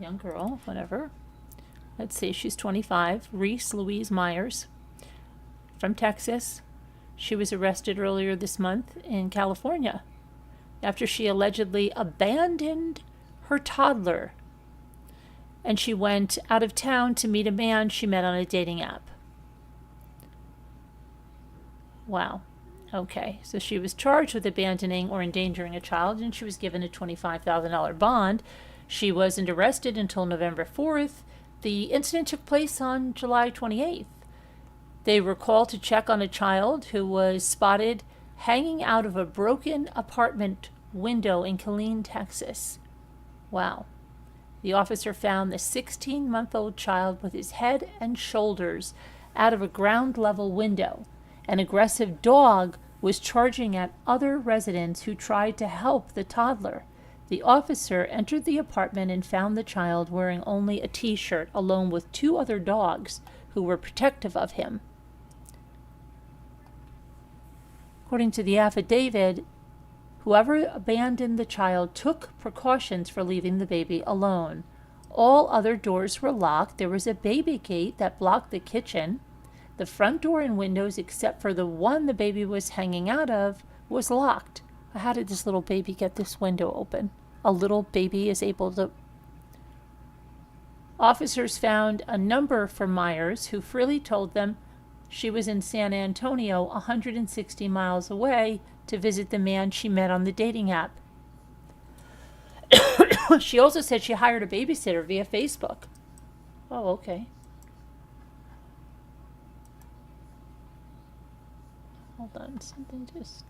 young girl, whatever. Let's see, she's 25, Reese Louise Myers, from Texas. She was arrested earlier this month in California after she allegedly abandoned her toddler. And she went out of town to meet a man she met on a dating app. Wow. Okay, so she was charged with abandoning or endangering a child, and she was given a $25,000 bond. She wasn't arrested until November 4th. The incident took place on July 28th. They were called to check on a child who was spotted hanging out of a broken apartment window in Killeen, Texas. Wow. The officer found the 16-month-old child with his head and shoulders out of a ground-level window. An aggressive dog was charging at other residents who tried to help the toddler. The officer entered the apartment and found the child wearing only a t-shirt, along with two other dogs who were protective of him. According to the affidavit, whoever abandoned the child took precautions for leaving the baby alone. All other doors were locked. There was a baby gate that blocked the kitchen. The front door and windows, except for the one the baby was hanging out of, was locked. How did this little baby get this window open? A little baby is able to... Officers found a number for Myers, who freely told them she was in San Antonio, 160 miles away, to visit the man she met on the dating app. She also said she hired a babysitter via Facebook. Oh, okay. Hold on, something just...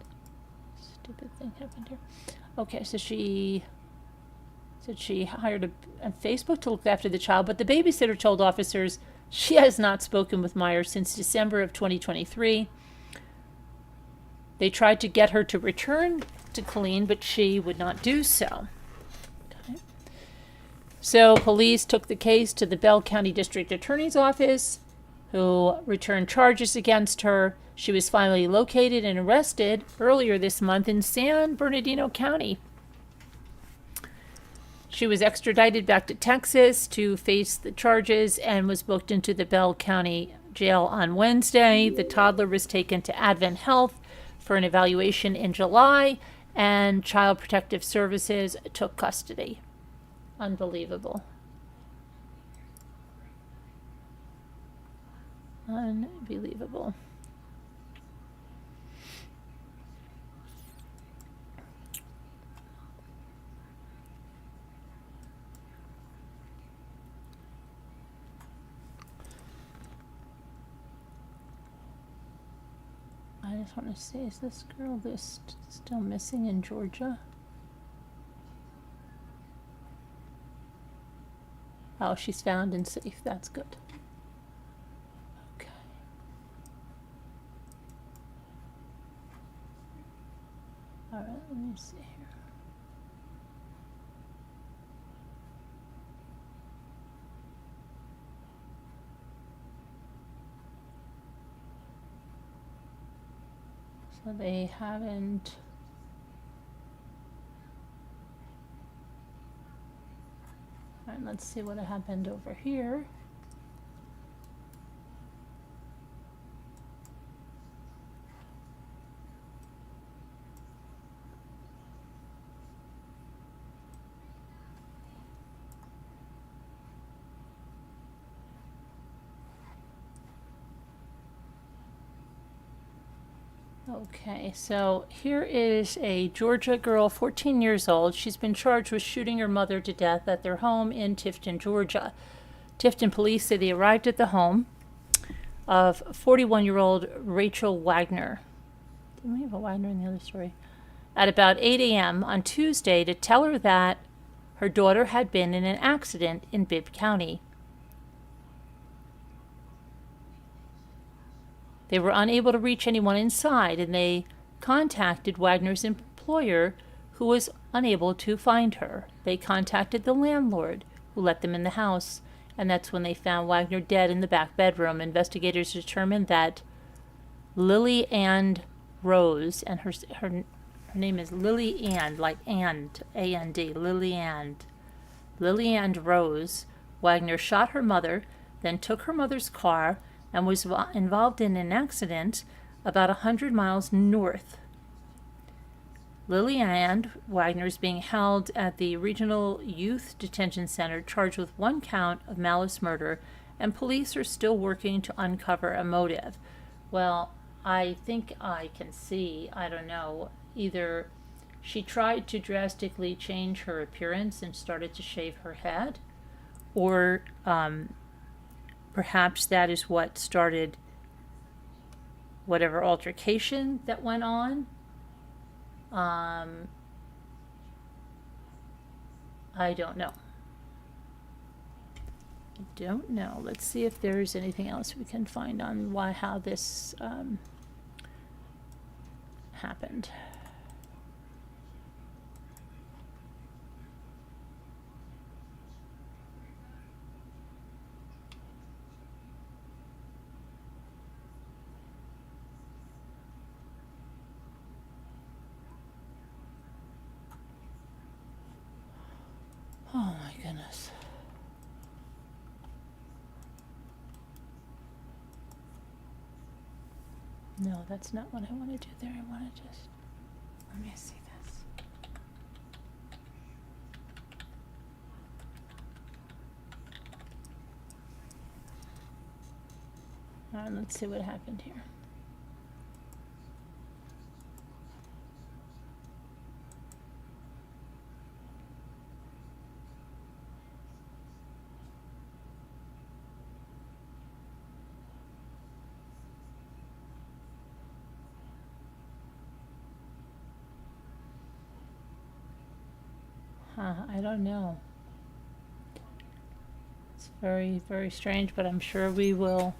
stupid thing happened here. Okay, so she said she hired a Facebook to look after the child, but the babysitter told officers she has not spoken with Myers since December of 2023. They tried to get her to return to Killeen, but she would not do so. Okay. So police took the case to the Bell County District Attorney's Office, who returned charges against her. She was finally located and arrested earlier this month in San Bernardino County. She was extradited back to Texas to face the charges and was booked into the Bell County Jail on Wednesday. The toddler was taken to Advent Health for an evaluation in July, and Child Protective Services took custody. Unbelievable. Unbelievable. I just want to say, is this girl still missing in Georgia? Oh, she's found and safe. That's good. Okay. All right, let me see here. So they haven't. All right, let's see what happened over here. Okay, so here is a Georgia girl, 14 years old. She's been charged with shooting her mother to death at their home in Tifton, Georgia. Tifton police say they arrived at the home of 41-year-old Rachel Wagner. Didn't we have a Wagner in the other story? At about 8 a.m. on Tuesday to tell her that her daughter had been in an accident in Bibb County. They were unable to reach anyone inside, and they contacted Wagner's employer, who was unable to find her. They contacted the landlord, who let them in the house, and that's when they found Wagner dead in the back bedroom. Investigators determined that Lily Ann Rose, and her name is Lily Ann, like and, A-N-D, Lily Ann Rose. Wagner shot her mother, then took her mother's car, and was involved in an accident about 100 miles north. Lily Ann Wagner is being held at the Regional Youth Detention Center, charged with 1 count of malice murder, and police are still working to uncover a motive. Well, I think I can see, I don't know, either she tried to drastically change her appearance and started to shave her head, or perhaps that is what started whatever altercation that went on. I don't know. Let's see if there's anything else we can find on how this happened. Oh my goodness. No, that's not what I want to do there. I want to just, let me see this. All right, let's see what happened here. I don't know. It's very, very strange, but I'm sure we will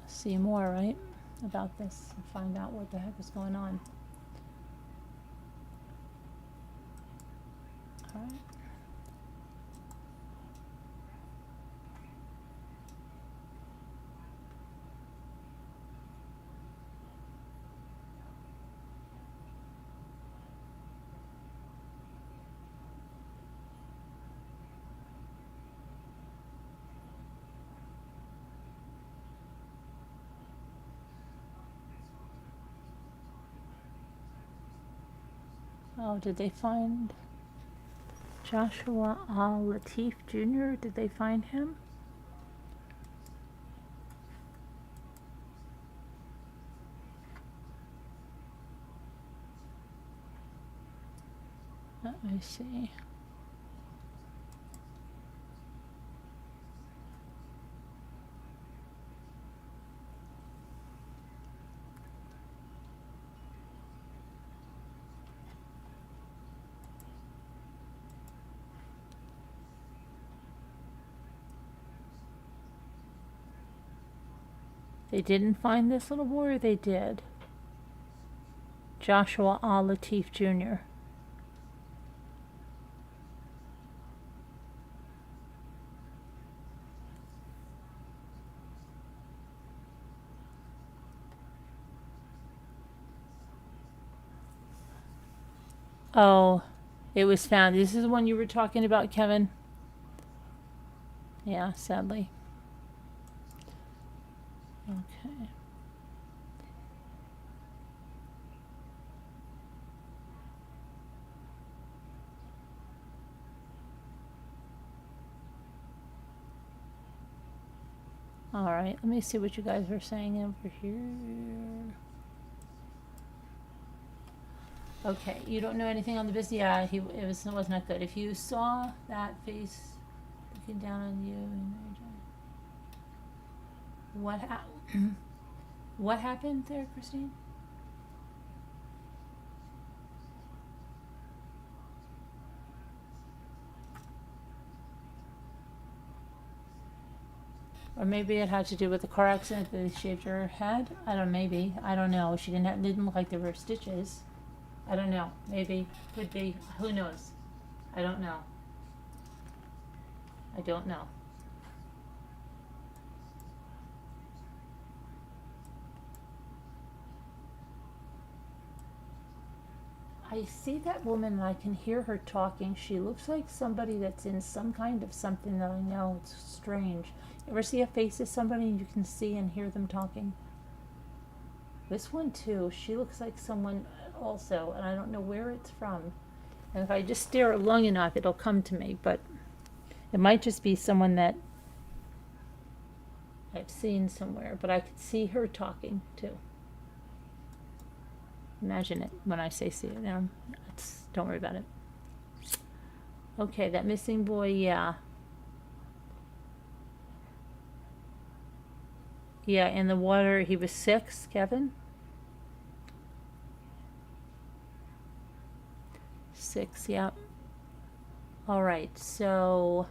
see more, right, about this and find out what the heck is going on. All right. Oh, did they find Joshua Al-Latif Jr.? Did they find him? Let me see. They didn't find this little boy, or they did? Joshua Al-Latif Jr. Oh, it was found. This is the one you were talking about, Kevin? Yeah, sadly. Okay. All right, let me see what you guys are saying over here. Okay, you don't know anything on the business. Yeah, it was not good. If you saw that face looking down on you, what what happened there, Christine? Or maybe it had to do with the car accident that they shaved her head. I don't. Maybe I don't know. She didn't look like there were stitches. I don't know. Maybe could be. Who knows? I don't know. I don't know. I see that woman and I can hear her talking. She looks like somebody that's in some kind of something that I know. It's strange. You ever see a face of somebody and you can see and hear them talking? This one too. She looks like someone also, and I don't know where it's from. And if I just stare long enough, it'll come to me. But it might just be someone that I've seen somewhere. But I could see her talking too. Imagine it when I say see it. Now, don't worry about it. Okay, that missing boy, yeah. Yeah, in the water, he was 6, Kevin? 6, yeah. All right, so...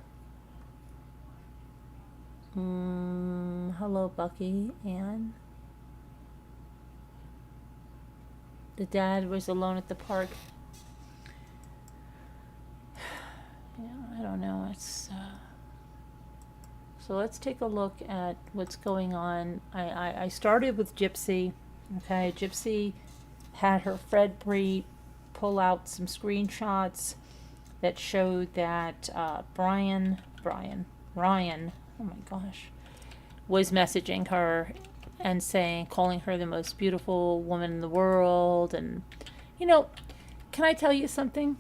hello, Bucky, and... The dad was alone at the park. Yeah, I don't know. It's so let's take a look at what's going on. I started with Gypsy. Okay, Gypsy had her Fred Bree pull out some screenshots that showed that Ryan, oh my gosh, was messaging her and calling her the most beautiful woman in the world. And, can I tell you something?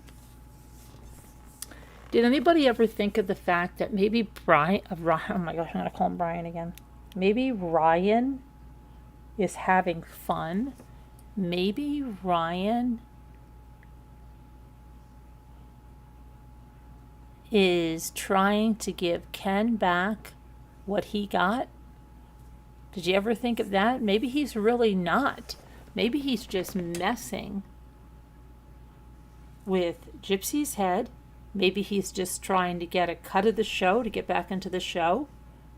Did anybody ever think of the fact that maybe Brian, oh my gosh, I'm going to call him Brian again. Maybe Ryan is having fun. Maybe Ryan is trying to give Ken back what he got. Did you ever think of that? Maybe he's really not. Maybe he's just messing with Gypsy's head. Maybe he's just trying to get a cut of the show to get back into the show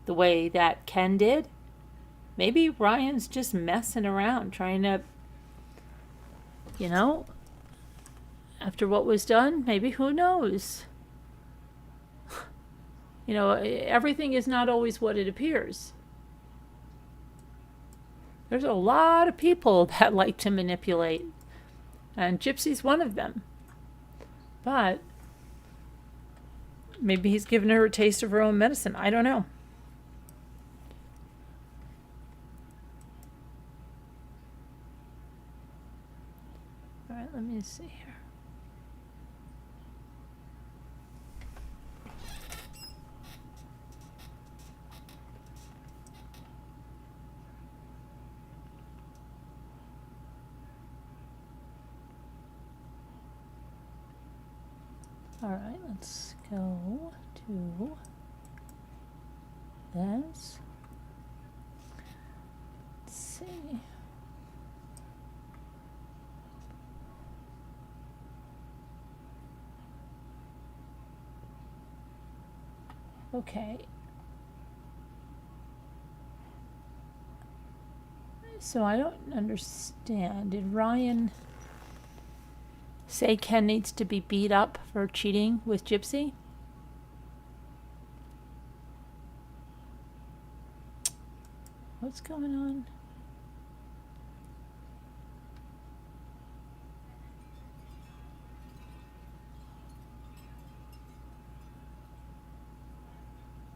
the way that Ken did. Maybe Ryan's just messing around, trying to, after what was done, maybe who knows? Everything is not always what it appears. There's a lot of people that like to manipulate, and Gypsy's one of them. But maybe he's given her a taste of her own medicine. I don't know. All right, let me see here. All right, let's go to this. Let's see. Okay. So I don't understand. Did Ryan say Ken needs to be beat up for cheating with Gypsy? What's going on?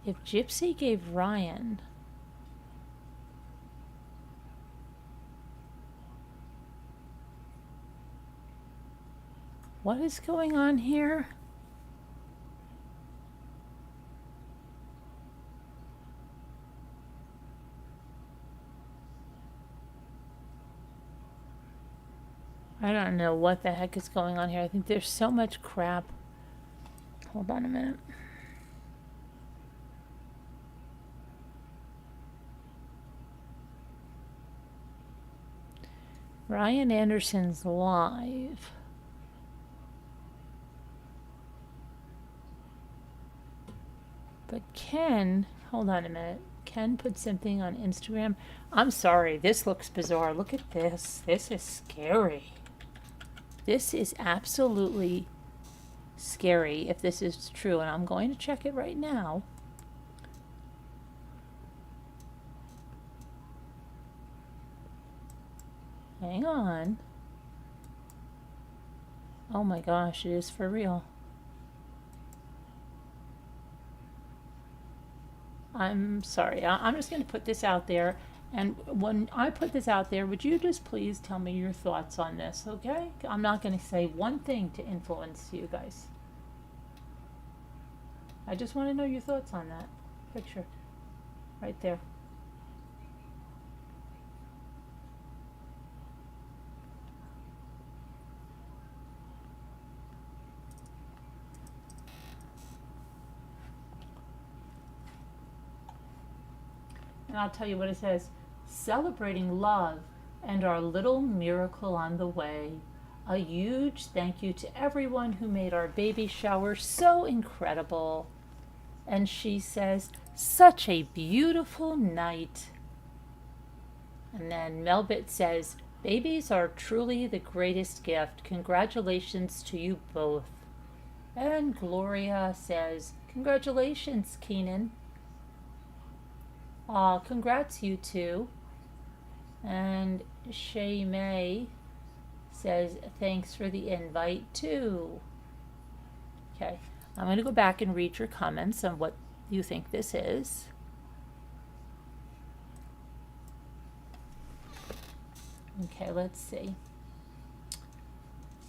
If Gypsy gave Ryan... What is going on here? I don't know what the heck is going on here. I think there's so much crap. Hold on a minute. Ryan Anderson's live. But Ken, hold on a minute. Ken put something on Instagram. I'm sorry, this looks bizarre. Look at this. This is scary. This is absolutely scary if this is true, and I'm going to check it right now. Hang on. Oh my gosh, it is for real. I'm sorry. I'm just going to put this out there. And when I put this out there, would you just please tell me your thoughts on this, okay? I'm not going to say one thing to influence you guys. I just want to know your thoughts on that picture right there. And I'll tell you what it says. Celebrating love and our little miracle on the way. A huge thank you to everyone who made our baby shower so incredible. And she says, such a beautiful night. And then Melbit says, babies are truly the greatest gift. Congratulations to you both. And Gloria says, congratulations, Keenan. Aw, congrats, you two. And Shay May says, thanks for the invite, too. Okay, I'm going to go back and read your comments on what you think this is. Okay, let's see.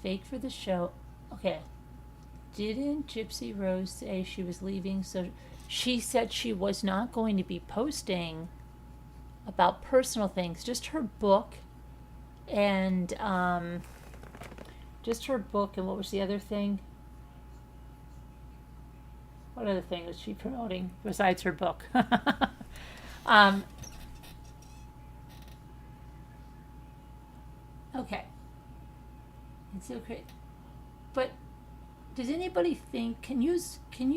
Fake for the show. Okay. Didn't Gypsy Rose say she was leaving? So she said she was not going to be posting about personal things, just her book and just her book. And what was the other thing? What other thing was she promoting besides her book? Okay. It's okay. But does anybody think, can you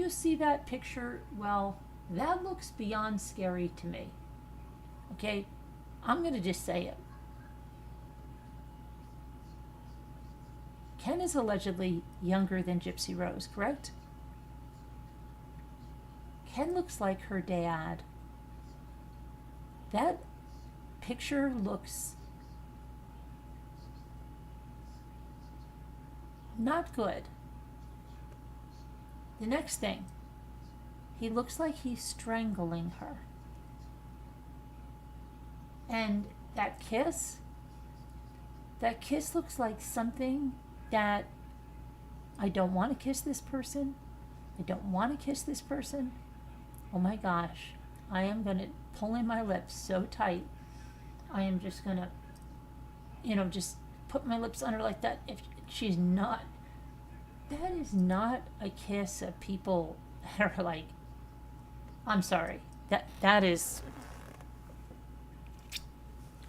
see that picture? Well, that looks beyond scary to me. Okay? I'm going to just say it. Ken is allegedly younger than Gypsy Rose, correct? Ken looks like her dad. That picture looks not good. The next thing, he looks like he's strangling her. And that kiss looks like something that I don't want to kiss this person. I don't want to kiss this person. Oh my gosh, I am going to pull in my lips so tight. I am just going to, just put my lips under like that. If she's not, that is not a kiss of people that are like, I'm sorry, that is,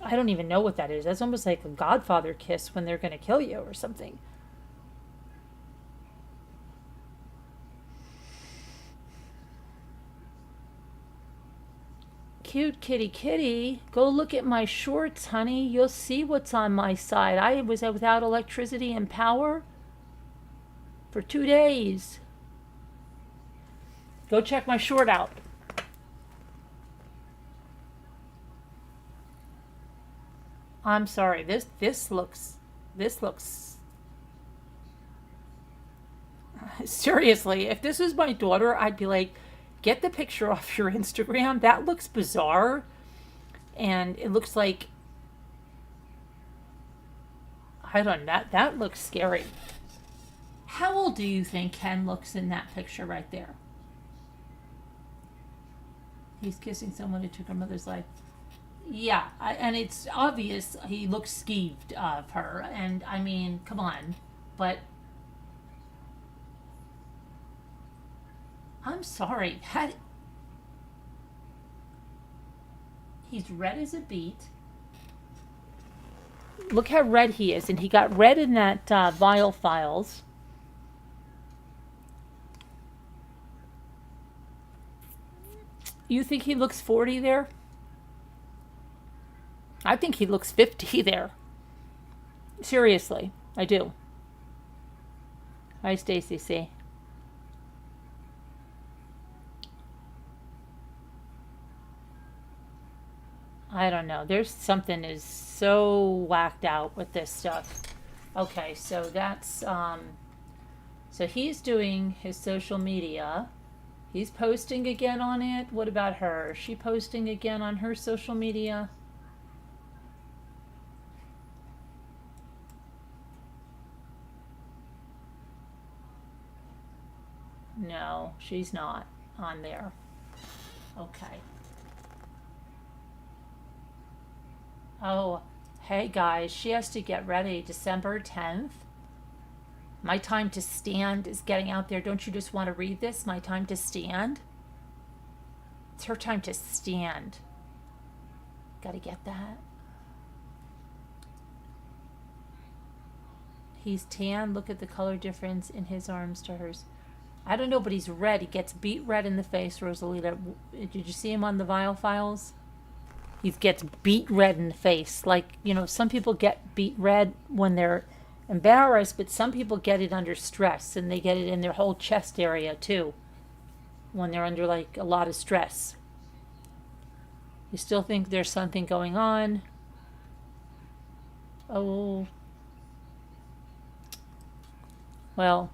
I don't even know what that is. That's almost like a Godfather kiss when they're going to kill you or something. Cute kitty kitty, go look at my shorts, honey. You'll see what's on my side. I was without electricity and power for 2 days. Go check my short out. I'm sorry. This looks seriously, if this was my daughter, I'd be like, get the picture off your Instagram. That looks bizarre. And it looks like, I don't know, that looks scary. How old do you think Ken looks in that picture right there? He's kissing someone who took her mother's life. Yeah, and it's obvious he looks skeeved of her. And I mean, come on. But I'm sorry. He's red as a beet. Look how red he is. And he got red in that vial files. You think he looks 40 there? I think he looks 50 there. Seriously, I do. Hi, Stacy C. I don't know. There's something is so whacked out with this stuff. Okay, so that's so he's doing his social media. He's posting again on it. What about her? Is she posting again on her social media? No, she's not on there. Okay. Oh, hey guys, she has to get ready. December 10th. My time to stand is getting out there. Don't you just want to read this? My time to stand. It's her time to stand. Gotta get that. He's tan. Look at the color difference in his arms to hers. I don't know, but he's red. He gets beet red in the face, Rosalita. Did you see him on the vial files? He gets beet red in the face. Like, you know, some people get beet red when they're embarrassed, but some people get it under stress, and they get it in their whole chest area too when they're under like a lot of stress. You still think there's something going on? Oh, well,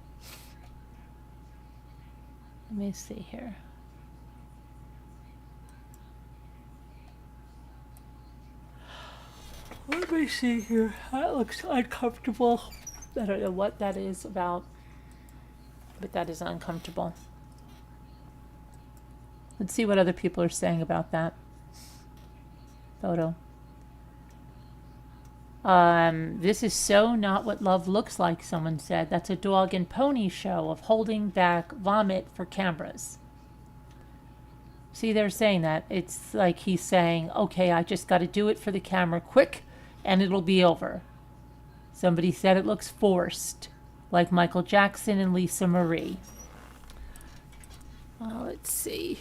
let me see here. Let me see here. That looks uncomfortable. I don't know what that is about, but that is uncomfortable. Let's see what other people are saying about that photo. This is so not what love looks like, someone said. That's a dog and pony show of holding back vomit for cameras. See, they're saying that. It's like he's saying, okay, I just got to do it for the camera quick, and it'll be over. Somebody said it looks forced, like Michael Jackson and Lisa Marie. Let's see.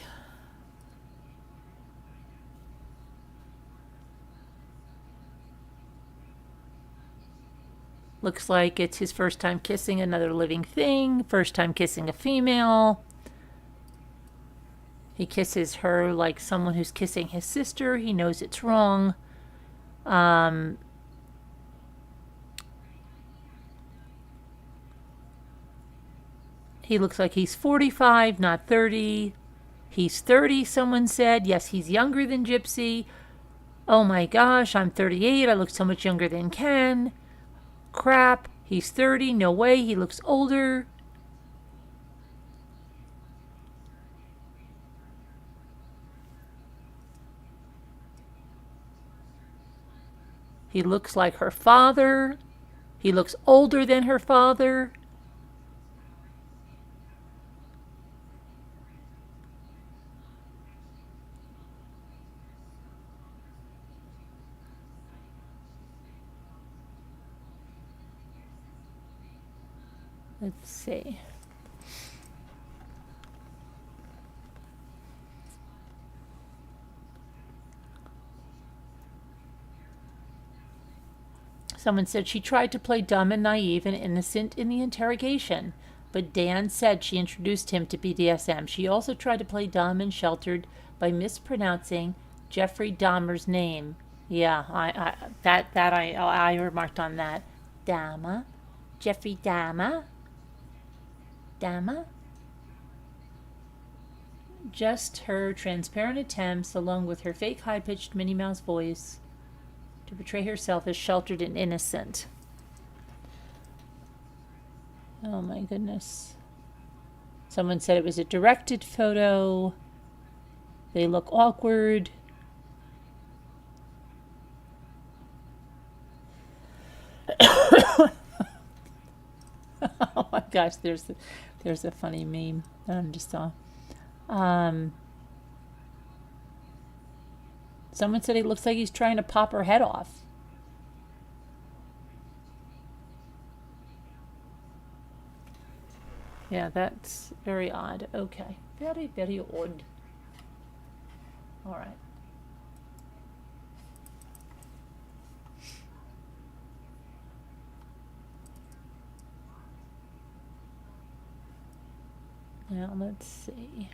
Looks like it's his first time kissing another living thing, first time kissing a female. He kisses her like someone who's kissing his sister. He knows it's wrong. He looks like he's 45, not 30. He's 30, someone said. Yes, he's younger than Gypsy. Oh my gosh, I'm 38. I look so much younger than Ken. Crap, he's 30. No way, he looks older. He looks like her father. He looks older than her father. Let's see. Someone said she tried to play dumb and naive and innocent in the interrogation, but Dan said she introduced him to BDSM. She also tried to play dumb and sheltered by mispronouncing Jeffrey Dahmer's name. Yeah, I remarked on that. Dahmer, Jeffrey Dahmer. Dahmer? just her transparent attempts, along with her fake high-pitched Minnie Mouse voice, to portray herself as sheltered and innocent. Oh my goodness. Someone said it was a directed photo. They look awkward. Oh my gosh, there's a funny meme that I just saw. Someone said he looks like he's trying to pop her head off. Yeah, that's very odd. Okay. Very, very odd. All right. Now, let's see.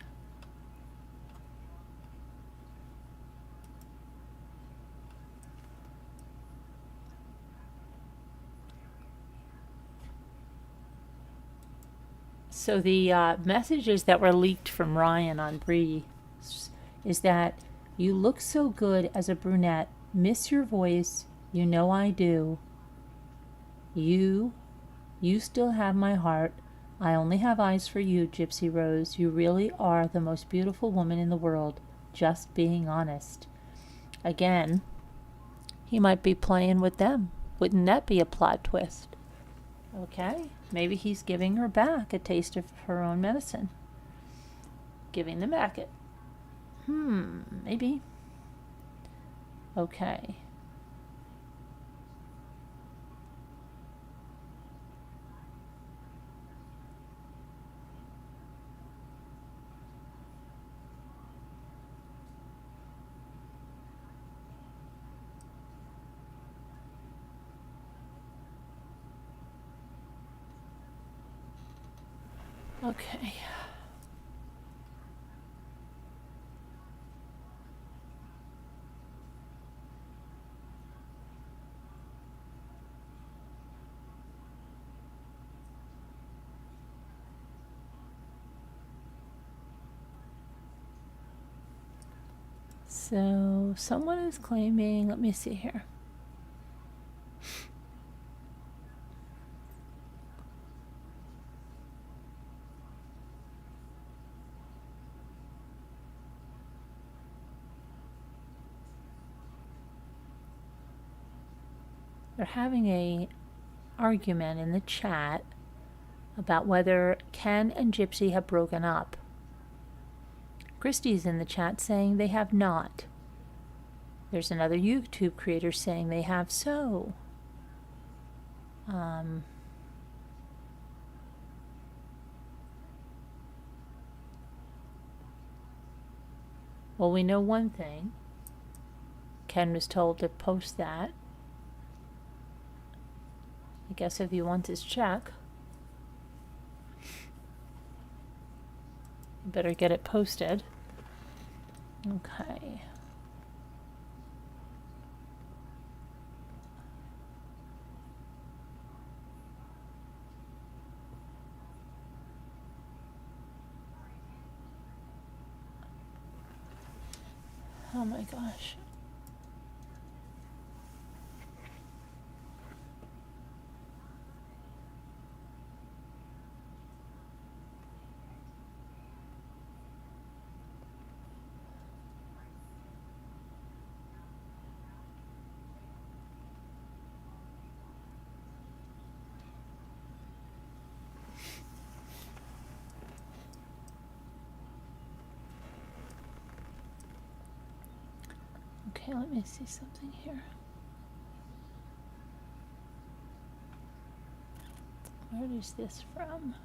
So the messages that were leaked from Ryan on Bree is that you look so good as a brunette, miss your voice, you know I do. You still have my heart. I only have eyes for you, Gypsy Rose. You really are the most beautiful woman in the world. Just being honest. Again, he might be playing with them. Wouldn't that be a plot twist? Okay, maybe he's giving her back a taste of her own medicine. Giving them back it. Maybe. Okay. Okay. So someone is claiming, let me see here. They're having a argument in the chat about whether Ken and Gypsy have broken up. Christy's in the chat saying they have not. There's another YouTube creator saying they have so. Well, we know one thing. Ken was told to post that. I guess if he wants his check, you better get it posted. Okay. Oh my gosh. Okay, let me see something here. Where is this from?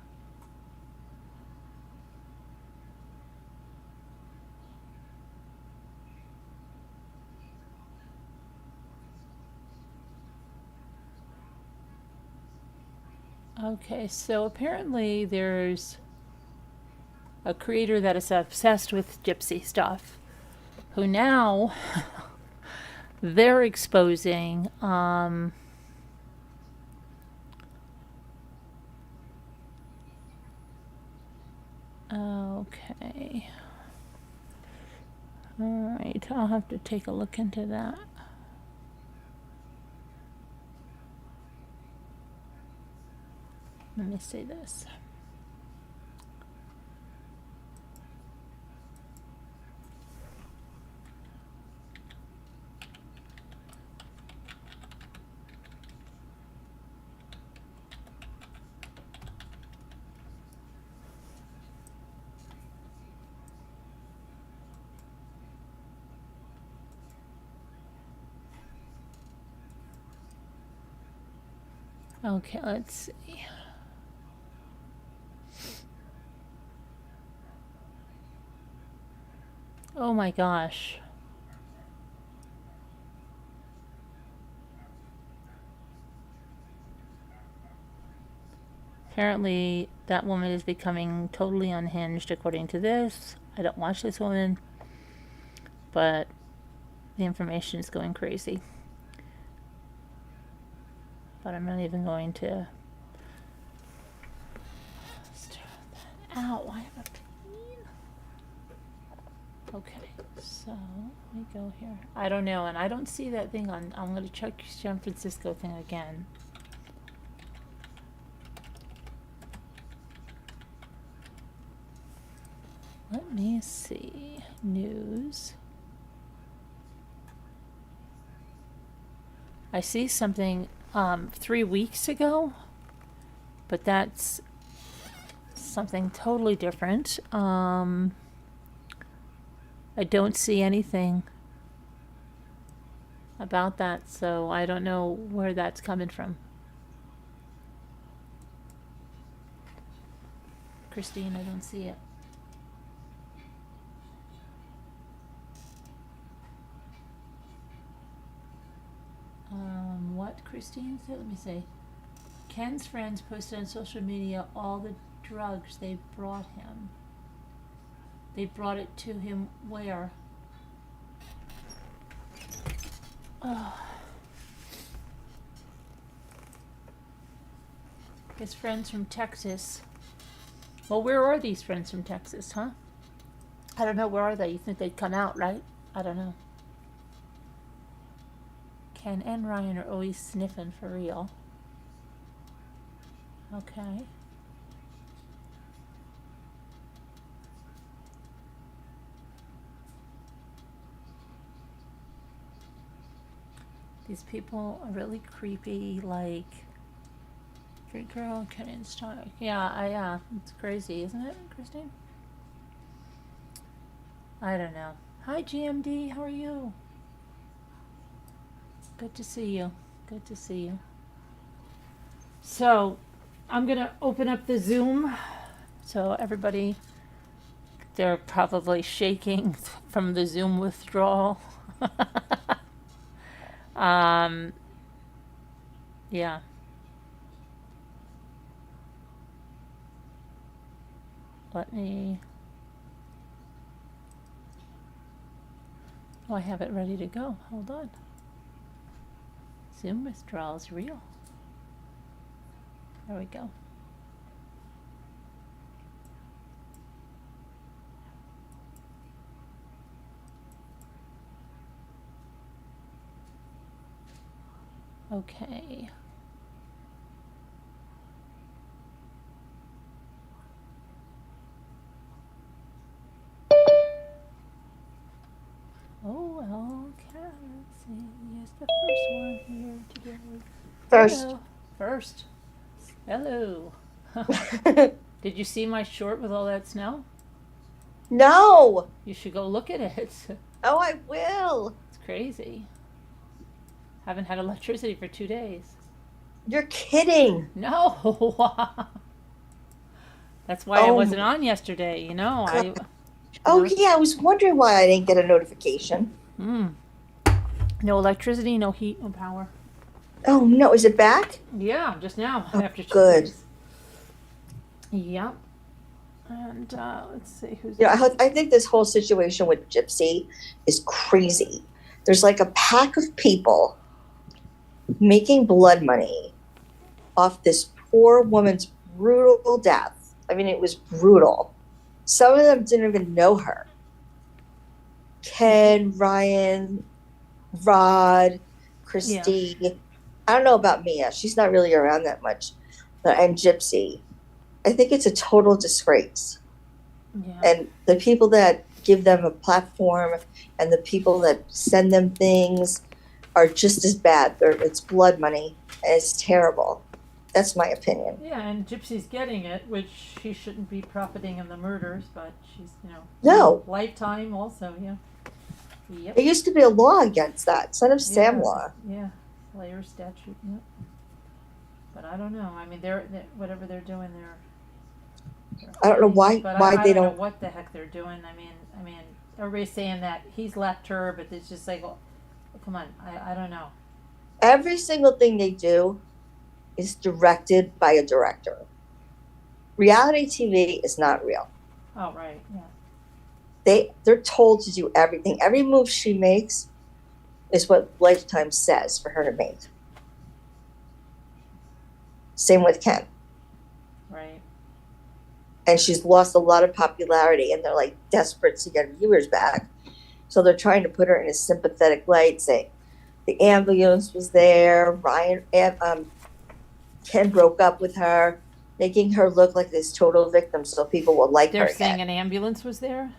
Okay, so apparently there's a creator that is obsessed with Gypsy stuff, who now they're exposing okay. All right, I'll have to take a look into that. Let me say this. Okay, let's see. Oh my gosh. Apparently, that woman is becoming totally unhinged according to this. I don't watch this woman, but the information is going crazy. But I'm not even going to start that out. Why have a pain? Okay, so let me go here. I don't know, and I don't see that thing on. I'm going to check San Francisco thing again. Let me see. News. I see something 3 weeks ago, but that's something totally different. I don't see anything about that, so I don't know where that's coming from. Christine, I don't see it. What Christine said? Let me see. Ken's friends posted on social media all the drugs they brought him. They brought it to him where? Oh. His friends from Texas. Well, where are these friends from Texas, huh? I don't know. Where are they? You think they'd come out, right? I don't know. Ken and Ryan are always sniffing for real. Okay. These people are really creepy, like free girl, Ken and Star. Yeah, it's crazy, isn't it, Christine? I don't know. Hi, GMD, how are you? Good to see you. Good to see you. So, I'm going to open up the Zoom. So, everybody, they're probably shaking from the Zoom withdrawal. Yeah. Let me. Oh, I have it ready to go. Hold on. Zoom withdrawal is real. There we go. Okay. Oh, well, okay. Let's see. Here's the first one here today. First. Hello. First. Hello. Did you see my short with all that snow? No. You should go look at it. Oh, I will. It's crazy. Haven't had electricity for 2 days. You're kidding. No. That's why I wasn't on yesterday, you know. Oh, yeah, I was wondering why I didn't get a notification. No electricity, no heat, no power. Oh, no. Is it back? Yeah, just now. Oh, after 2 good. days. Yep. And let's see who's. Yeah, I think this whole situation with Gypsy is crazy. There's like a pack of people making blood money off this poor woman's brutal death. I mean, it was brutal. Some of them didn't even know her. Ken, Ryan, Rod, Yeah. Christy. I don't know about Mia. She's not really around that much. And Gypsy. I think it's a total disgrace. Yeah. And the people that give them a platform and the people that send them things are just as bad. It's blood money, and it's terrible. That's my opinion. Yeah, and Gypsy's getting it, which she shouldn't be profiting in the murders, but she's, No, lifetime also, yeah. Yep. there used to be a law against that, son of Sam Yeah, law. yeah, Slayer statute, yep. But I don't know. I mean, they're whatever they're doing, they're I don't know why but why I they don't know don't. what the heck they're doing. I mean, everybody's saying that he's left her, but it's just like, well, come on, I don't know. Every single thing they do is directed by a director. Reality TV is not real. Oh, right, yeah. They're told to do everything. Every move she makes is what Lifetime says for her to make. Same with Ken. Right. And she's lost a lot of popularity, and they're like desperate to get viewers back. So they're trying to put her in a sympathetic light, saying the ambulance was there. Ken broke up with her, making her look like this total victim, so people will like They're her saying again. an ambulance was there?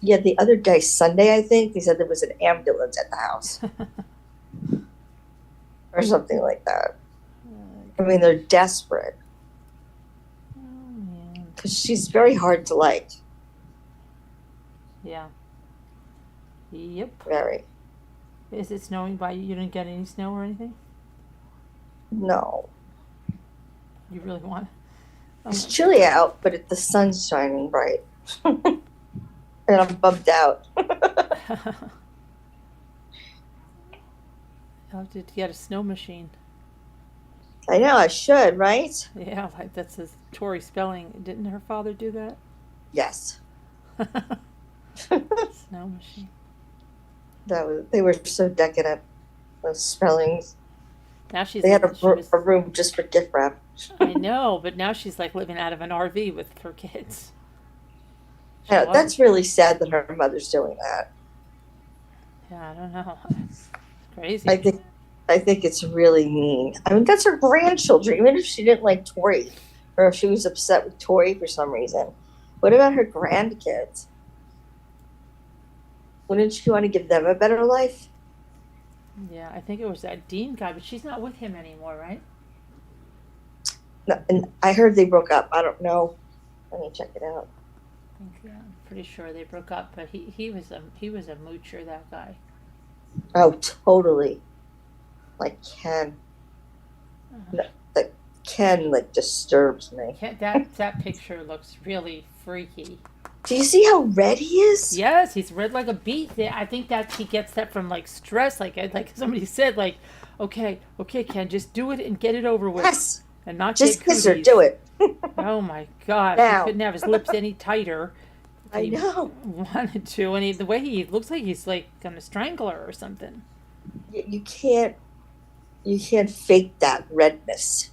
Yeah, the other day, Sunday, I think, they said there was an ambulance at the house or something like that. I mean, they're desperate Oh, man. because she's very hard to like. Yeah. Yep. Very. Is it snowing by you? You didn't get any snow or anything? No. You really want? It's chilly out, but the sun's shining bright. And I'm bummed out. How did you get a snow machine? I know, I should, right? Yeah, like that's a Tory spelling. Didn't her father do that? Yes. Snow machine. They were so decadent, those spellings. Now she's They had she was- a room just for gift wrap. I know, but now she's like living out of an RV with her kids. Yeah, that's really sad that her mother's doing that. Yeah, I don't know. It's crazy. I think it's really mean. I mean, that's her grandchildren. Even if she didn't like Tori, or if she was upset with Tori for some reason, what about her grandkids? Wouldn't she want to give them a better life? Yeah, I think it was that Dean guy, but she's not with him anymore, right? No, and I heard they broke up. I don't know. Let me check it out. I think, yeah, I'm pretty sure they broke up, but he was a moocher, that guy. Oh, totally. Like Ken. Uh-huh. Like Ken, like disturbs me. That picture looks really freaky. Do you see how red he is? Yes, he's red like a beet. I think that he gets that from like stress, like somebody said, like, okay, Ken, just do it and get it over with, Yes. and not Just get kiss her. cooties. Do it. Oh my God! Now. He couldn't have his lips any tighter. If I he know. wanted to, and the way he looks like he's like gonna strangle her or something. You can't fake that redness,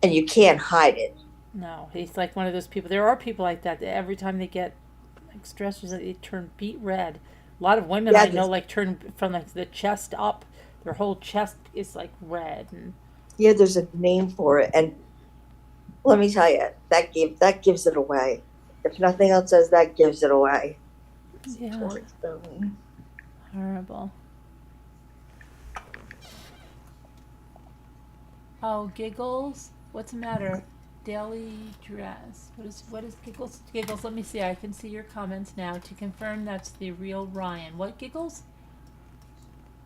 and you can't hide it. No, he's like one of those people. There are people like that every time they get like stressors, they turn beet red. A lot of women I know like turn from like the chest up. Their whole chest is like red. And Yeah, there's a name for it, and let me tell you, that gives it away. If nothing else says that gives it away. yeah, horrible. Oh, Giggles, what's the matter? Daily dress. What is Giggles? Giggles, let me see. I can see your comments now to confirm that's the real Ryan. What, Giggles?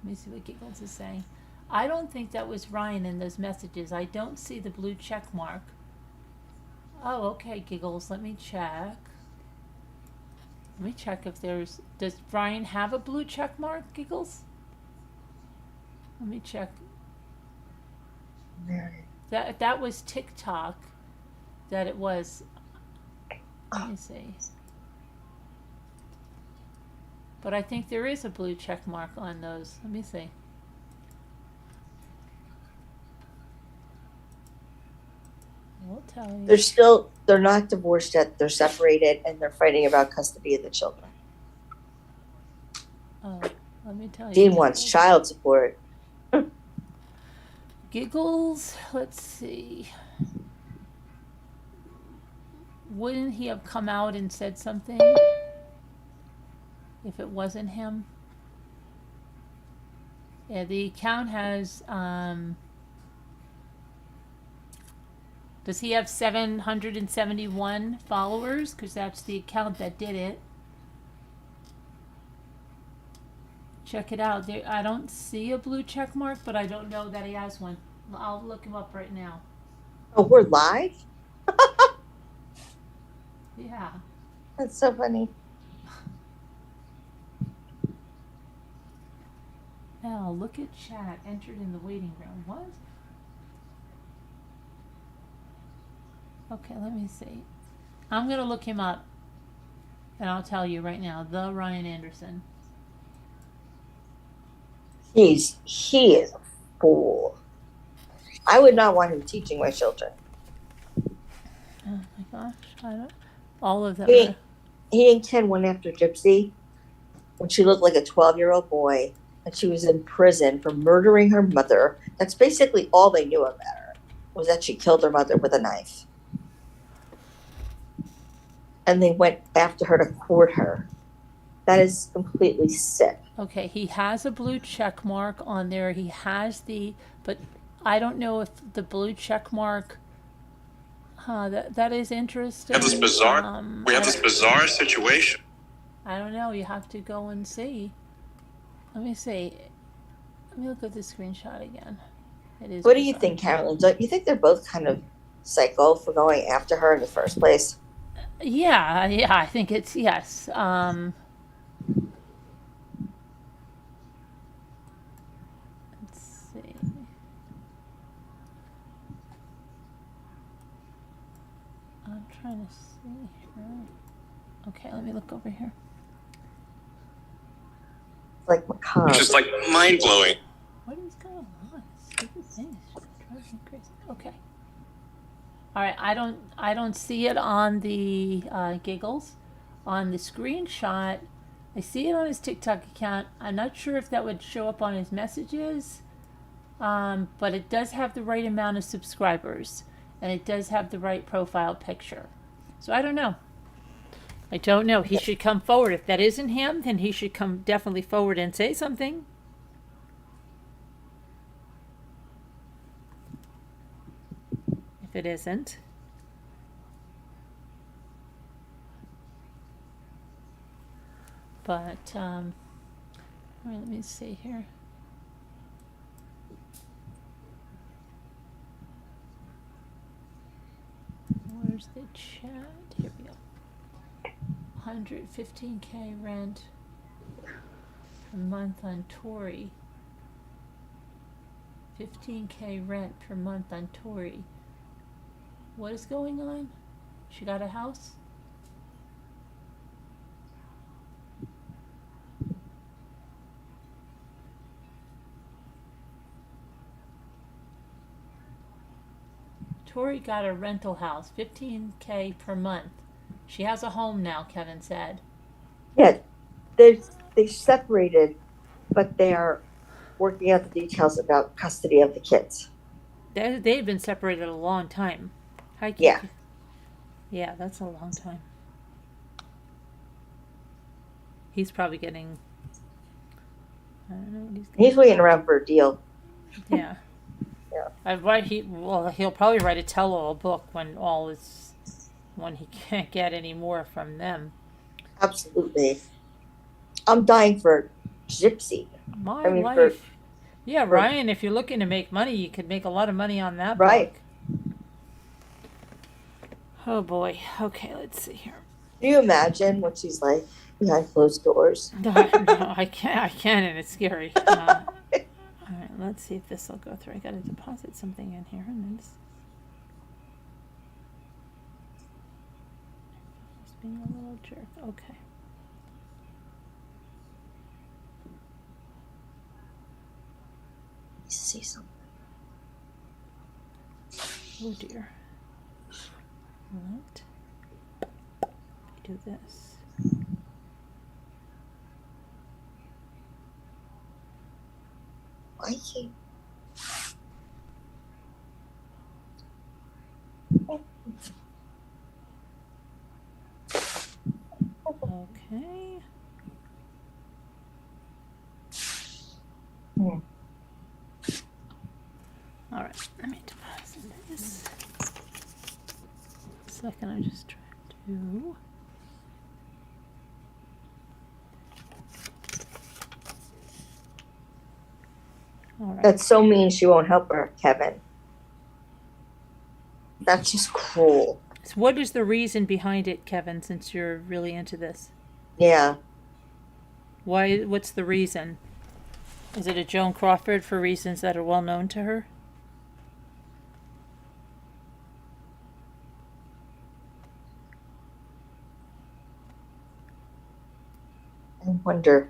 Let me see what Giggles is saying. I don't think that was Ryan in those messages. I don't see the blue check mark. Oh, okay, Giggles. Let me check. Let me check if there's... Does Ryan have a blue check mark, Giggles? Let me check. That was TikTok. That it was. Let me see. But I think there is a blue check mark on those. Let me see. I'll tell you. They're not divorced yet. They're separated, and they're fighting about custody of the children. me tell you. Dean wants child support. Giggles. Let's see. Wouldn't he have come out and said something if it wasn't him? Yeah, the account has, does he have 771 followers? Because that's the account that did it. Check it out. There, I don't see a blue check mark, but I don't know that he has one. I'll look him up right now. Oh, we're live? Yeah. That's so funny. Now, look at chat. Entered in the waiting room. What? Okay, let me see. I'm going to look him up. And I'll tell you right now. The Ryan Anderson. He is a fool. I would not want him teaching my children. Oh my gosh. I don't. All of them. He and Ken went after Gypsy when she looked like a 12-year-old boy and she was in prison for murdering her mother. That's basically all they knew about her, was that she killed her mother with a knife. And they went after her to court her. That is completely sick. Okay, he has a blue check mark on there. He has but I don't know if the blue check mark. That is interesting. We have this bizarre situation. I don't know. You have to go and see. Let me see. Let me look at the screenshot again. It is. What do you think, Carolyn? Don't you think they're both kind of psycho for going after her in the first place? Yeah, I think it's yes. Let's see. I'm trying to see here. Okay, let me look over here. Like macabre. It's just like mind blowing. What is going on? Stupid thing is driving me crazy. Okay. All right, I don't see it on the giggles. On the screenshot, I see it on his TikTok account. I'm not sure if that would show up on his messages, but it does have the right amount of subscribers, and it does have the right profile picture. So I don't know. I don't know. He should come forward. If that isn't him, then he should come definitely forward and say something. If it isn't. But, all right, let me see here. Where's the chat? Here we go. 115K rent per month on Tory. 15K rent per month on Tory. What is going on? She got a house? Tori got a rental house, 15K per month. She has a home now, Kevin said. Yeah, they separated, but they are working out the details about custody of the kids. They've been separated a long time. Hi, Kiki. Yeah. Yeah, that's a long time. He's probably getting. I don't know what he's getting. He's waiting around for a deal. Yeah. Yeah. He'll probably write a tell-all book when he can't get any more from them. Absolutely. I'm dying for Gypsy. My life. Yeah, Ryan, if you're looking to make money, you could make a lot of money on that right. book. Oh boy. Okay, let's see here. Do you imagine what she's like behind closed doors? No, I can't, and it's scary. All right, let's see if this will go through. I got to deposit something in here, and then just being a little jerk. Okay. Let me see something. Oh dear. What? Do this. I can't. Okay. Hmm. All right. Let me deposit this. Second, I just tried to. All right. That's so mean. She won't help her, Kevin. That's just cruel. So what is the reason behind it, Kevin, since you're really into this? Yeah. Why? What's the reason? Is it a Joan Crawford for reasons that are well known to her? I wonder.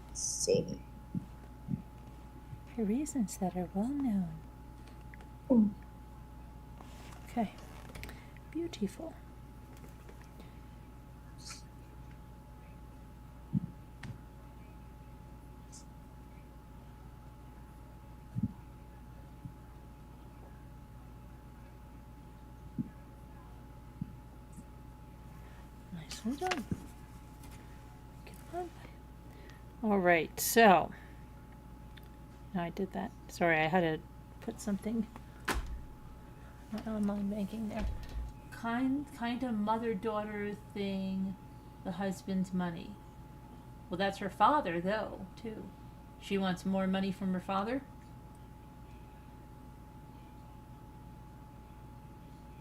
Let's see. For reasons that are well known. Hmm. Okay. Beautiful. Nicely done. Come on. All right, so now I did that. Sorry, I had to put something my online banking there. Kind of mother-daughter thing, the husband's money. Well, that's her father though, too. She wants more money from her father?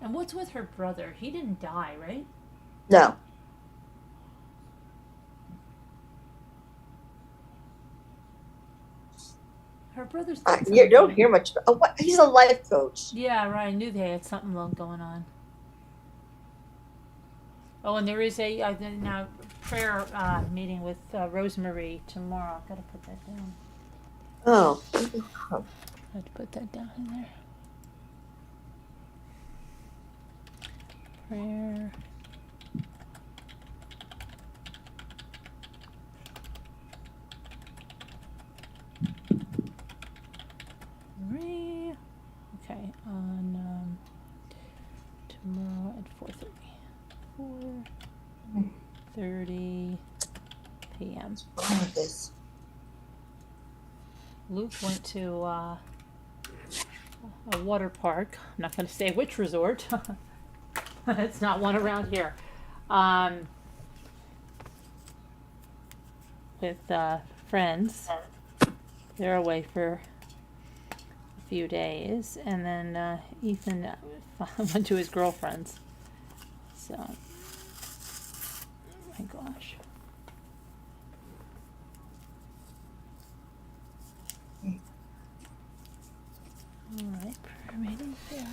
And what's with her brother? He didn't die, right? No. Her brother's You don't hear much. Oh, what? He's a life coach. Yeah, right. I knew they had something going on. Oh, and there is a now prayer meeting with Rosemary tomorrow. I've got to put that down. Oh. I have to put that down in there. Prayer. Okay, on tomorrow at 4:30. 4:30 p.m. This. Luke went to a water park. I'm not going to say which resort. It's not one around here. With friends. They're away for a few days. And then Ethan went to his girlfriend's. So, oh my gosh. All right, prayer meeting there.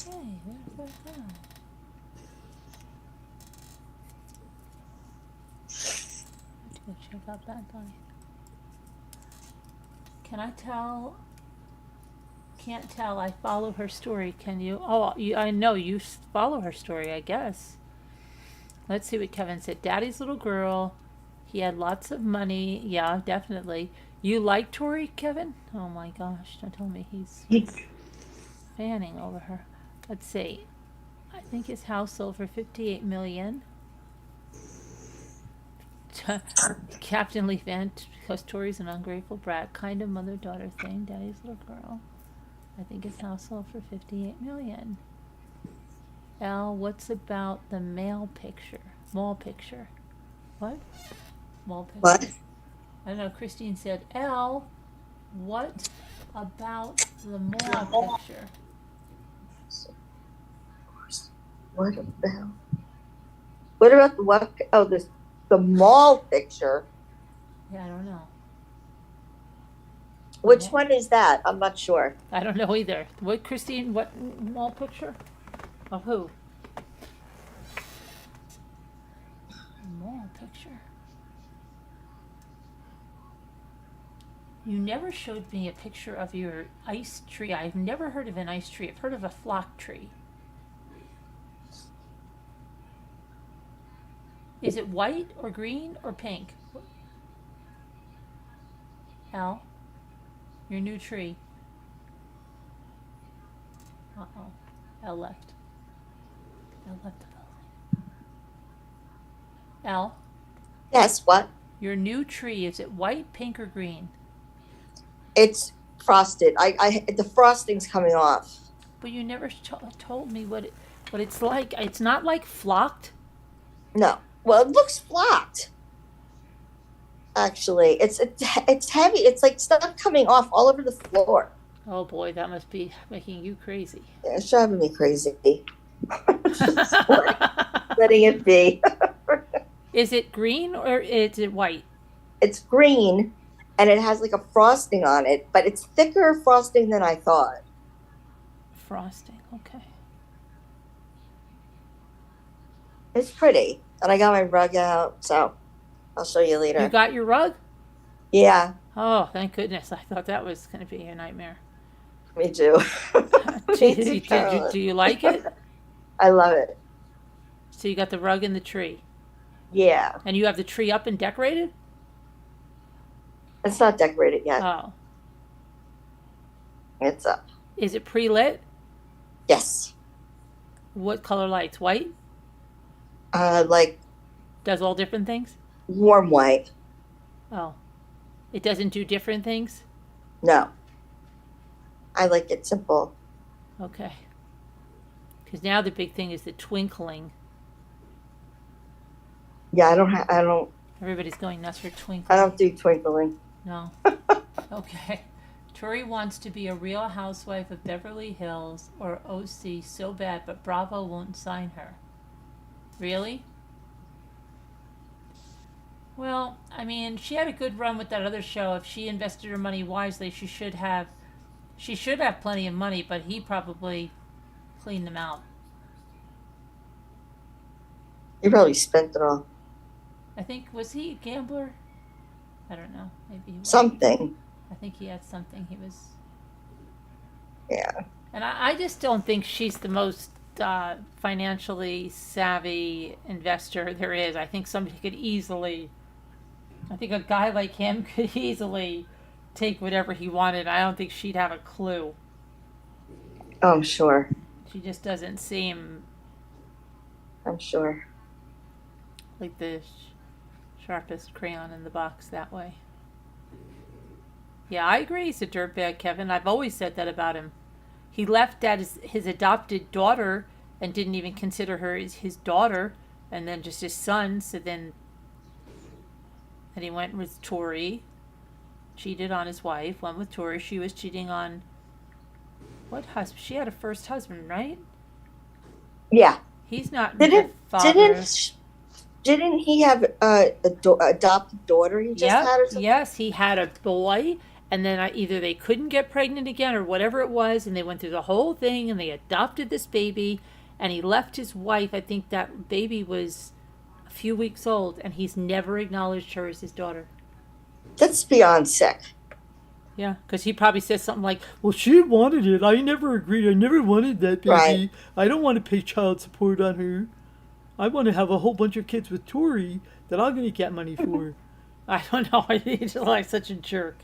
Hey, there's that guy. Have to go check out that guy. Can I tell? Can't tell. I follow her story. Can you? Oh, I know you follow her story, I guess. Let's see what Kevin said. Daddy's little girl. He had lots of money. Yeah, definitely. You like Tori, Kevin? Oh my gosh, don't tell me he's fanning over her. Let's see. I think his house sold for $58 million. Captain Lee Fan, because Tori's an ungrateful brat, kind of mother-daughter thing. Daddy's little girl. I think his house sold for $58 million. Al, what's about the mall picture? What? Mall picture. What? I don't know. Christine said, Al, what about the mall picture? What about? What about the what? Oh, the mall picture. Yeah, I don't know. Which one is that? I'm not sure. I don't know either. What, Christine? What mall picture? Of who? Mall picture. You never showed me a picture of your ice tree. I've never heard of an ice tree. I've heard of a flock tree. Is it white or green or pink? Al, your new tree. Uh-oh. Al left. Al left the building. Al, Yes, what? your new tree, is it white, pink, or green? It's frosted. The frosting's coming off. But you never told me what it's like. It's not like flocked. No. Well, it looks flat. Actually, it's heavy. It's like stuff coming off all over the floor. Oh boy, that must be making you crazy. Yeah, it's driving me crazy. Just letting it be. Is it green or is it white? It's green, and it has like a frosting on it, but it's thicker frosting than I thought. Frosting, okay. It's pretty. And I got my rug out, so I'll show you later. You got your rug? Yeah, Oh, thank goodness. I thought that was going to be a nightmare. me too. Do you like it? I love it. So you got the rug and the tree. Yeah. And you have the tree up and decorated? It's not decorated yet. Oh. It's up. Is it pre-lit? Yes. What color lights? White? Like Does all different things? warm white. Oh. It doesn't do different things? No. I like it simple. Okay. Because now the big thing is the twinkling. Yeah, I don't Everybody's going nuts for twinkling. do twinkling. No. Okay. Tori wants to be a Real Housewife of Beverly Hills or OC so bad, but Bravo won't sign her. Really? Well, I mean, she had a good run with that other show. If she invested her money wisely, she should have plenty of money, but he probably cleaned them out. You probably spent it all. I think, was he a gambler? I don't know. Maybe he was. Something. I think he had something. He was. Yeah. And I just don't think she's the most financially savvy investor there is. I think somebody could easily. I think a guy like him could easily take whatever he wanted. I don't think she'd have a clue. Oh, I'm sure. She just doesn't seem I'm sure. like the sharpest crayon in the box that way. Yeah, I agree. He's a dirtbag, Kevin. I've always said that about him. He left at his adopted daughter and didn't even consider her as his daughter, and then just his son. So then he went with Tori, cheated on his wife, went with Tori. She was cheating on what husband? She had a first husband, right? Yeah. He's not the father. Didn't he have adopted daughter he just had or something? Yes, he had a boy, and then either they couldn't get pregnant again or whatever it was, and they went through the whole thing, and they adopted this baby, and he left his wife. I think that baby was a few weeks old, and he's never acknowledged her as his daughter. That's beyond sick. Yeah, because he probably says something like, well, she wanted it. I never agreed. I never wanted that baby. Right. I don't want to pay child support on her. I want to have a whole bunch of kids with Tori that I'm going to get money for. I don't know. He's just like such a jerk.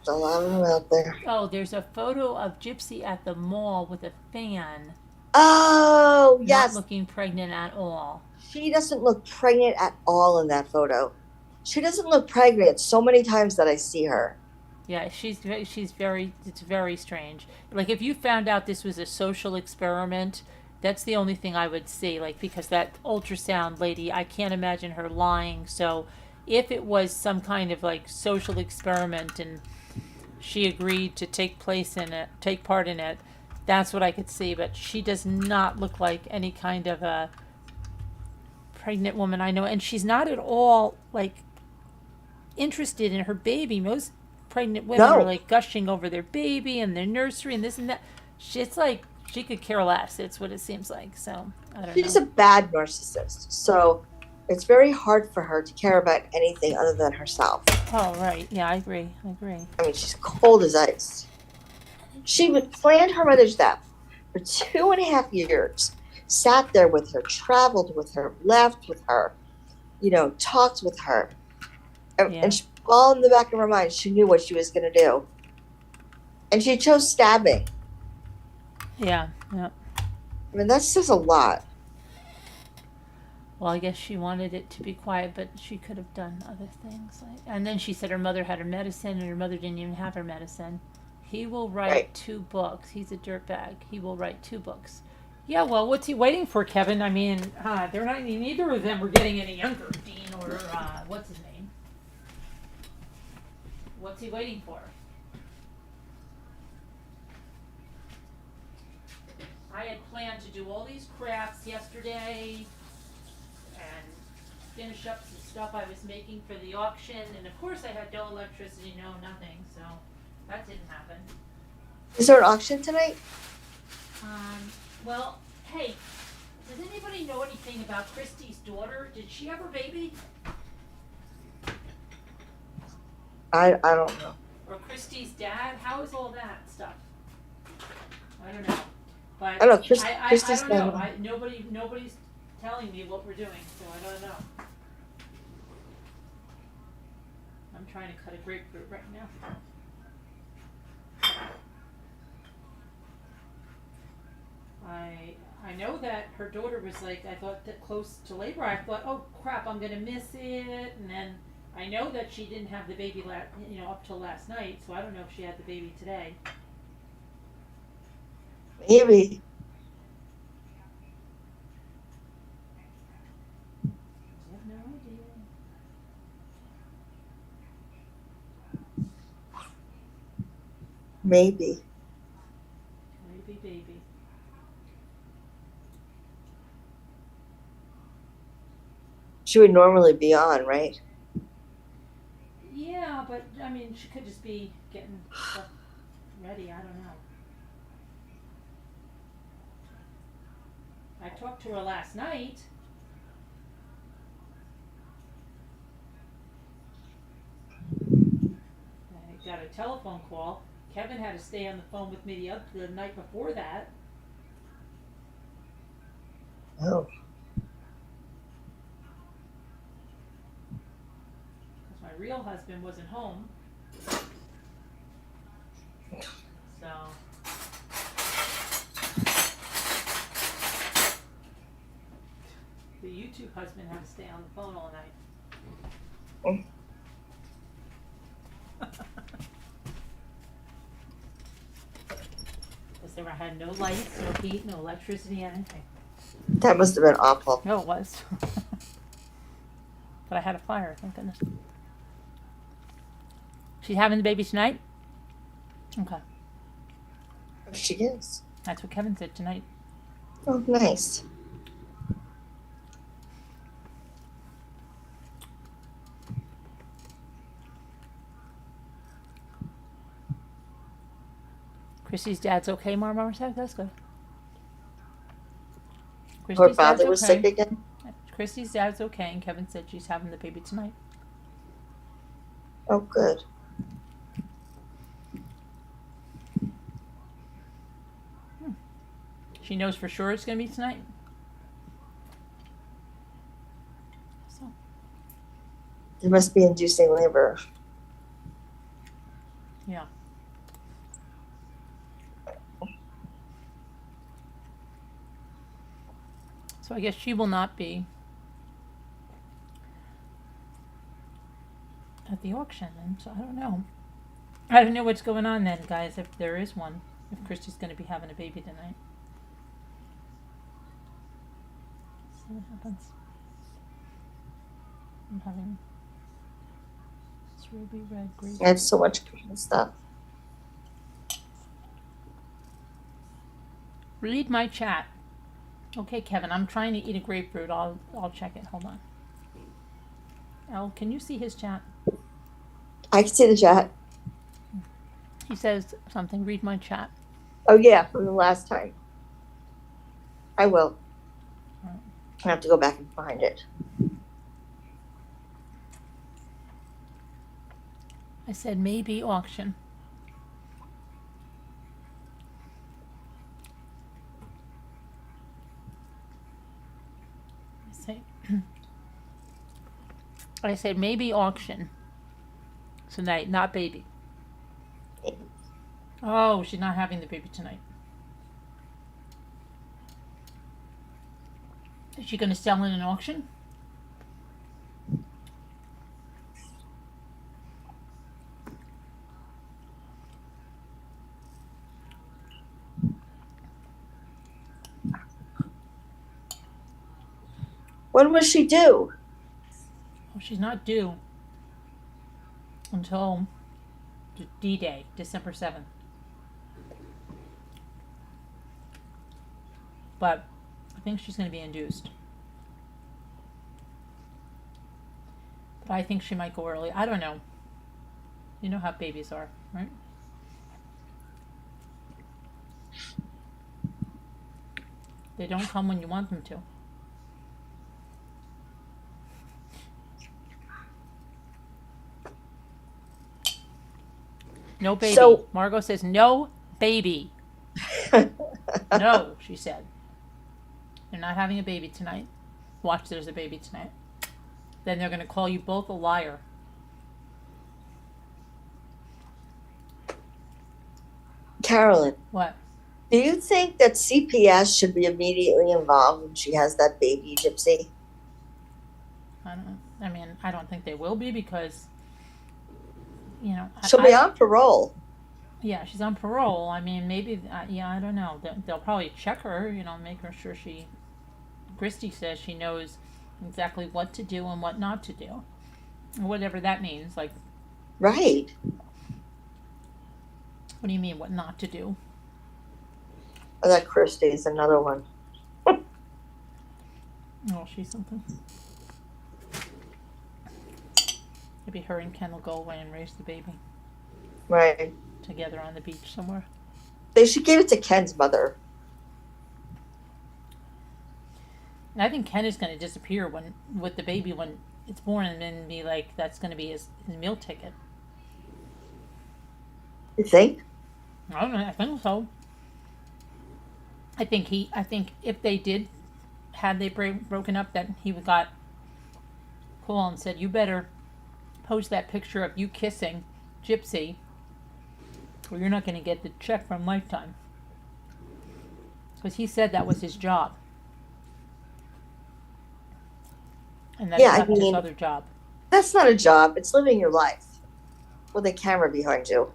There's a lot of them out there. Oh, there's a photo of Gypsy at the mall with a fan. Oh, yes. Not looking pregnant at all. She doesn't look pregnant at all in that photo. She doesn't look pregnant so many times that I see her. Yeah, it's very strange. Like, if you found out this was a social experiment, that's the only thing I would see. Like, because that ultrasound lady, I can't imagine her lying. So if it was some kind of like social experiment and she agreed to take part in it, that's what I could see. But she does not look like any kind of a pregnant woman I know. And she's not at all like interested in her baby. Most pregnant women are like gushing over their baby and their nursery and this and that. It's like she could care less. It's what it seems like. So I don't know. She's a bad narcissist. So it's very hard for her to care about anything other than herself. Oh, right. Yeah, I agree. I mean, she's cold as ice. She would planned her mother's death for 2.5 years, sat there with her, traveled with her, laughed with her, talked with her. Yeah. And she, all in the back of her mind, she knew what she was going to do. And she chose stabbing. Yeah. Yeah. I mean, that says a lot. Well, I guess she wanted it to be quiet, but she could have done other things. And then she said her mother had her medicine, and her mother didn't even have her medicine. He will write Right. 2 books. He's a dirtbag. He will write 2 books. Yeah, well, what's he waiting for, Kevin? I mean, they're not. Neither of them are getting any younger. Dean or what's his name? What's he waiting for? I had planned to do all these crafts yesterday and finish up some stuff I was making for the auction, and of course I had no electricity, no nothing, so that didn't happen. Is there an auction tonight? Well, hey, does anybody know anything about Christy's daughter? Did she have her baby? I don't know. Or Christy's dad? How is all that stuff? I don't know. But I don't know. I Christy's don't know. dad. Nobody's telling me what we're doing, so I don't know. I'm trying to cut a grapefruit right now. I know that her daughter was like, I thought that close to labor, I thought, oh crap, I'm gonna miss it, and then I know that she didn't have the baby up till last night, so I don't know if she had the baby today. Maybe. I have no idea. Maybe. Maybe baby. She would normally be on, right? Yeah, but I mean, she could just be getting stuff ready. I don't know. I talked to her last night. I got a telephone call. Kevin had to stay on the phone with me the night before that. Oh. Because my real husband wasn't home. So. The YouTube husband had to stay on the phone all night. Oh. Because there had no lights, no heat, no electricity, anything. That must have been awful. No, it was. But I had a fire, thank goodness. She's having the baby tonight? Okay. She is. That's what Kevin said tonight. Oh, nice. Christy's dad's okay, Mama said. That's good. Her Christy's father dad's was okay. sick again? Christy's dad's okay, and Kevin said she's having the baby tonight. Oh, good. She knows for sure it's going to be tonight. So. They must be inducing labor. Yeah. So I guess she will not be at the auction then, so I don't know. I don't know what's going on then, guys, if there is one. If Christy's going to be having a baby tonight. See what happens. I'm having this ruby red grape. I have so much green stuff. Read my chat. Okay, Kevin, I'm trying to eat a grapefruit. I'll check it. Hold on. Elle, can you see his chat? I can see the chat. He says something. Read my chat. Oh, yeah, from the last time. I will. Alright. I have to go back and find it. I said maybe auction. I said maybe auction tonight, not baby. Oh, she's not having the baby tonight. Is she going to sell in an auction? When was she due? Well, she's not due until D-Day, December 7th. But I think she's going to be induced. But I think she might go early. I don't know. You know how babies are, right? They don't come when you want them to. No baby. So- Margot says no baby. No, she said. They're not having a baby tonight. Watch, there's a baby tonight. Then they're going to call you both a liar. Carolyn, What? do you think that CPS should be immediately involved when she has that baby, Gypsy? I don't know. I mean, I don't think they will be because, you know. She'll be on parole. Yeah, she's on parole. I mean, maybe, yeah, I don't know. They'll probably check her, you know, make her sure Christy says she knows exactly what to do and what not to do. Whatever that means. Like, Right. what do you mean, what not to do? Oh, that Christy's another one. Oh, she's something. Maybe her and Ken will go away and raise the baby Right. together on the beach somewhere. They should give it to Ken's mother. And I think Ken is going to disappear with the baby when it's born, and then be like, that's going to be his meal ticket. You think? I don't know. I think so. I think if they had they broken up, that he got call and said, you better post that picture of you kissing Gypsy, or you're not going to get the check from Lifetime. Because he said that was his job. And that's Yeah, not his other job. That's not a job. It's living your life with a camera behind you.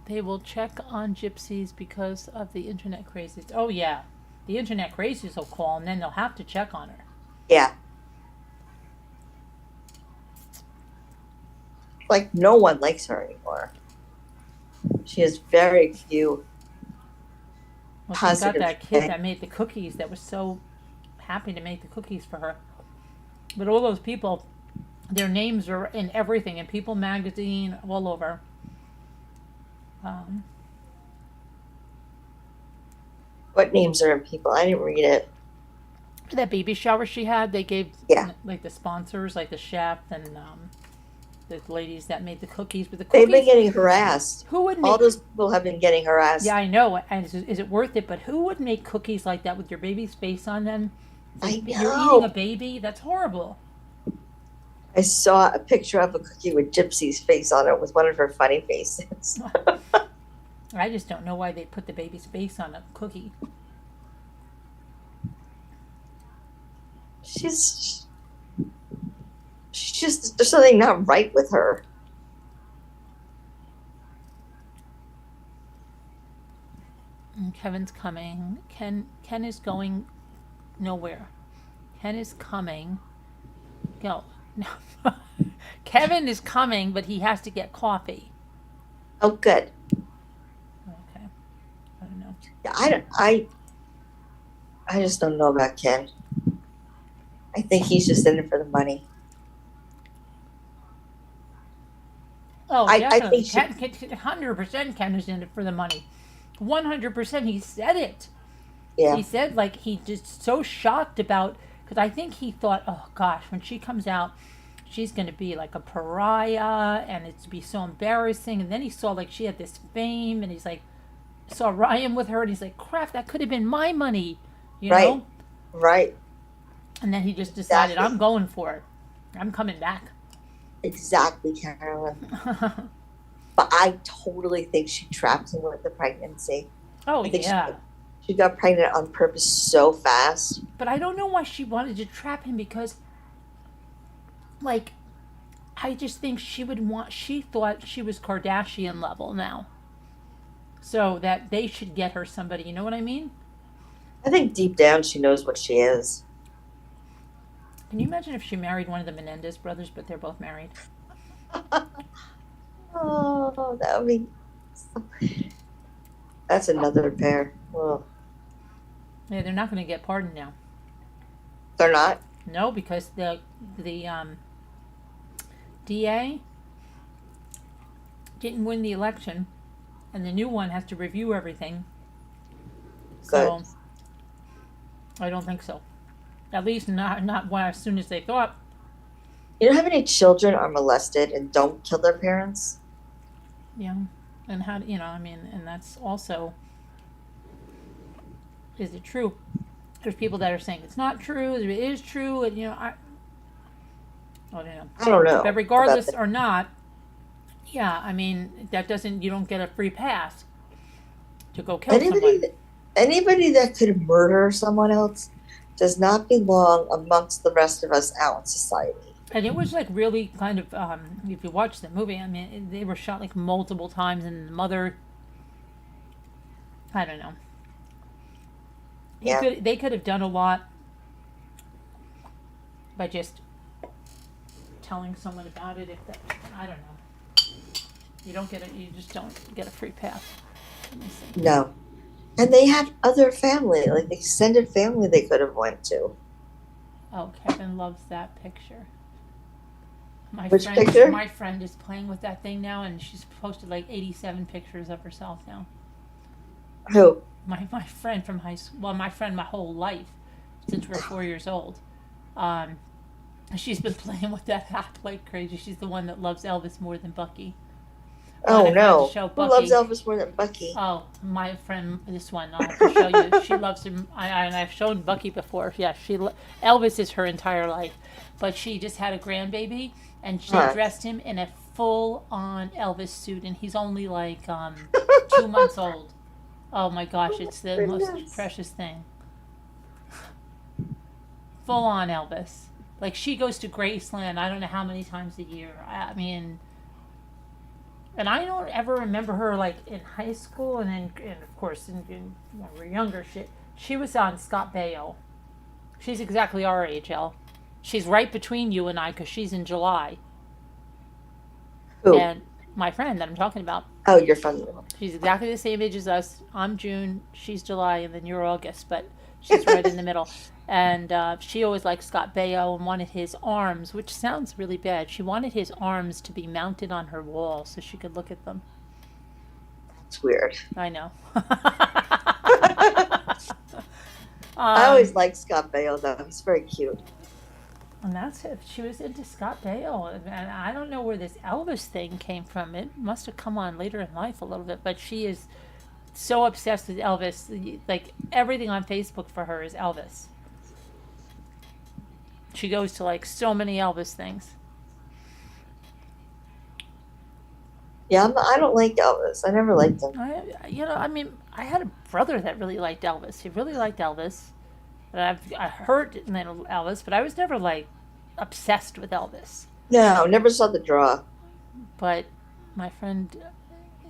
They will check on gypsies because of the internet crazies. Oh, yeah. The internet crazies will call, and then they'll have to check on her. Yeah. Like, no one likes her anymore. She has very few Well, she got positive that kid things. that made the cookies that was so happy to make the cookies for her. But all those people, their names are in everything, in People magazine, all over. What names are in People? I didn't read it. For that baby shower she had, they gave Yeah. like the sponsors, like the chef and the ladies that made the cookies with the They've cookies. been getting harassed. Who would All make? those people have been getting harassed. Yeah, I know. And is it worth it? But who would make cookies like that with your baby's face on them? I You're know. eating a baby. That's horrible. I saw a picture of a cookie with Gypsy's face on it with one of her funny faces. I just don't know why they put the baby's face on a cookie. She's just, there's something not right with her. And Kevin's coming. Ken is going nowhere. Ken is coming. Go. No. Kevin is coming, but he has to get coffee. Oh, good. Okay. I don't know. Yeah, I just don't know about Ken. I think he's just in it for the money. Oh, I definitely. think 100% Ken is in it for the money. 100%. He said it. Yeah. He said, like, he just so shocked about, because I think he thought, oh gosh, when she comes out, she's going to be like a pariah and it's to be so embarrassing. And then he saw like she had this fame and he's like, saw Ryan with her and he's like, crap, that could have been my money, you Right. know? Right. And then he just decided, Exactly. I'm going for it. I'm coming back. Exactly, Carolyn. But I totally think she trapped him with the pregnancy. Oh, I think yeah. she got pregnant on purpose so fast. But I don't know why she wanted to trap him because, like, I just think she thought she was Kardashian level now. So that they should get her somebody, you know what I mean? I think deep down she knows what she is. Can you imagine if she married one of the Menendez brothers, but they're both married? Oh, that would be. That's another pair. Well, Yeah, they're not going to get pardoned now. they're not. No, because the DA didn't win the election, and the new one has to review everything. So I don't think so. At least not as soon as they thought. You know how many children are molested and don't kill their parents? Yeah, and how I mean, and that's also, is it true? There's people that are saying it's not true. It is true, and I don't know. I don't know. But regardless or not, yeah, I mean that doesn't. You don't get a free pass to go kill someone. Anybody that could murder someone else does not belong amongst the rest of us out in society. And it was like really kind of, if you watch the movie, I mean, they were shot like multiple times, and the mother, I don't know. Yeah. They could have done a lot by just telling someone about it. I don't know. You don't get it. You just don't get a free pass. Let me see. No. And they have other family, like extended family they could have went to. Oh, Kevin loves that picture. Which picture? My friend is playing with that thing now, and she's posted like 87 pictures of herself now. Who? My friend from high school. Well, my friend my whole life, since we're 4 years old. She's been playing with that app like crazy. She's the one that loves Elvis more than Bucky. Oh no! Who loves Elvis more than Bucky? Oh, my friend, this one. I'll have to show you. She loves him. I've shown Bucky before. Yeah, Elvis is her entire life, but she just had a grandbaby, and she dressed him in a full-on Elvis suit, and he's only like 2 months old. Oh my gosh, it's the most precious thing. Full-on Elvis. Like she goes to Graceland. I don't know how many times a year. I mean. And I don't ever remember her like in high school, and of course when we were younger, she was on Scott Baio. She's exactly our age, Elle. She's right between you and I because she's in July. Who? And my friend that I'm talking about. Oh, your friend. She's exactly the same age as us. I'm June, she's July, and then you're August, but she's right in the middle. And she always liked Scott Baio and wanted his arms, which sounds really bad. She wanted his arms to be mounted on her wall so she could look at them. It's weird. I know. I always liked Scott Baio, though. He's very cute. And that's it. She was into Scott Baio. And I don't know where this Elvis thing came from. It must have come on later in life a little bit. But she is so obsessed with Elvis. Like, everything on Facebook for her is Elvis. She goes to, like, so many Elvis things. Yeah, I don't like Elvis. I never liked him. I had a brother that really liked Elvis. He really liked Elvis. And I heard Elvis, but I was never, like, obsessed with Elvis. No, never saw the draw. But my friend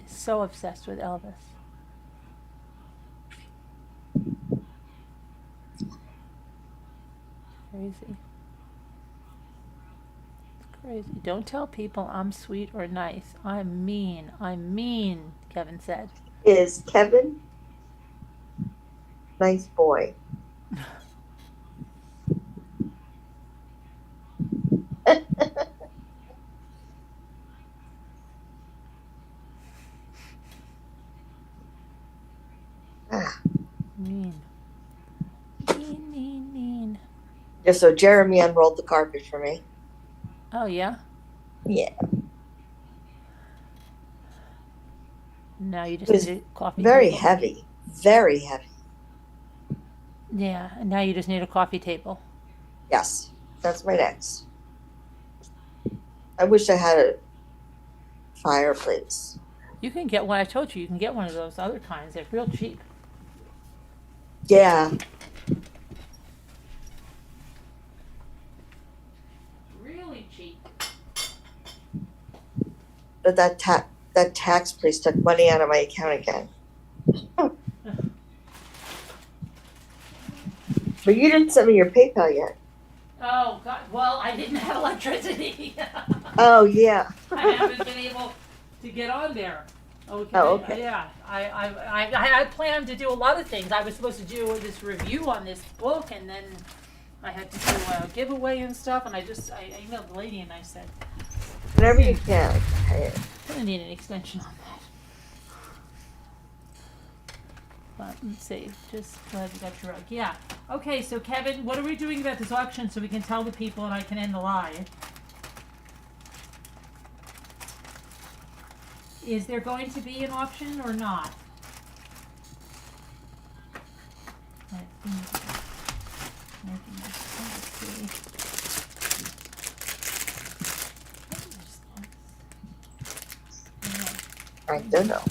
is so obsessed with Elvis. Crazy. Crazy. Don't tell people I'm sweet or nice. I'm mean. I'm mean, Kevin said. Is Kevin nice boy? Mean. Mean. Yeah, so Jeremy unrolled the carpet for me. Oh, yeah? Yeah. Now you It just was need a coffee very table. heavy. Very heavy. Yeah, and now you just need a coffee table. Yes. That's my next. I wish I had a fireplace. You can get one. I told you can get one of those other kinds. They're real cheap. Yeah. Really cheap. But that tax place took money out of my account again. But you didn't send me your PayPal yet. Oh God! Well, I didn't have electricity. Oh yeah. I haven't been able to get on there. Okay. Oh, okay. Yeah. I planned to do a lot of things. I was supposed to do this review on this book, and then I had to do a giveaway and stuff. And I emailed the lady and I said, Whenever you can. Pay it. I'm gonna need an extension on that. But let's see. Just glad you got your rug. Yeah. Okay. So Kevin, what are we doing about this auction so we can tell the people and I can end the lie? Is there going to be an auction or not? I I don't know.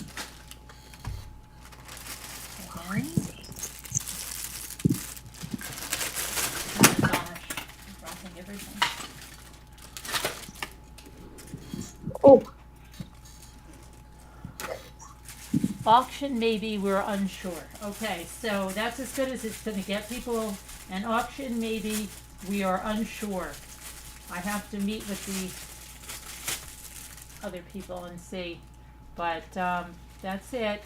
Oh. Auction, maybe, we're unsure. Okay, so that's as good as it's going to get, people. An auction, maybe, we are unsure. I have to meet with the other people and see. But that's it.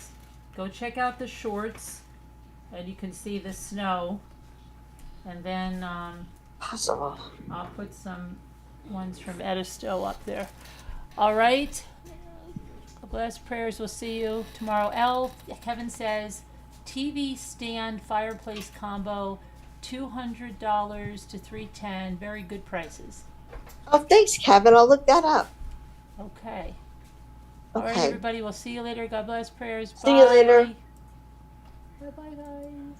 Go check out the shorts, and you can see the snow. And then Possible. I'll put some ones from Edisto up there. All right. Bless prayers. We'll see you tomorrow. Kevin says, TV stand fireplace combo, $200 to $310. Very good prices. Oh, thanks, Kevin. I'll look that up. Okay. All right, Okay. everybody. We'll see you later. God bless prayers. Bye. See you later. Bye, guys.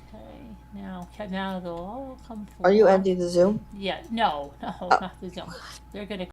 Okay. Now they'll all come forward. Are you ending the Zoom? Yeah. No, Oh. not the Zoom. They're gonna.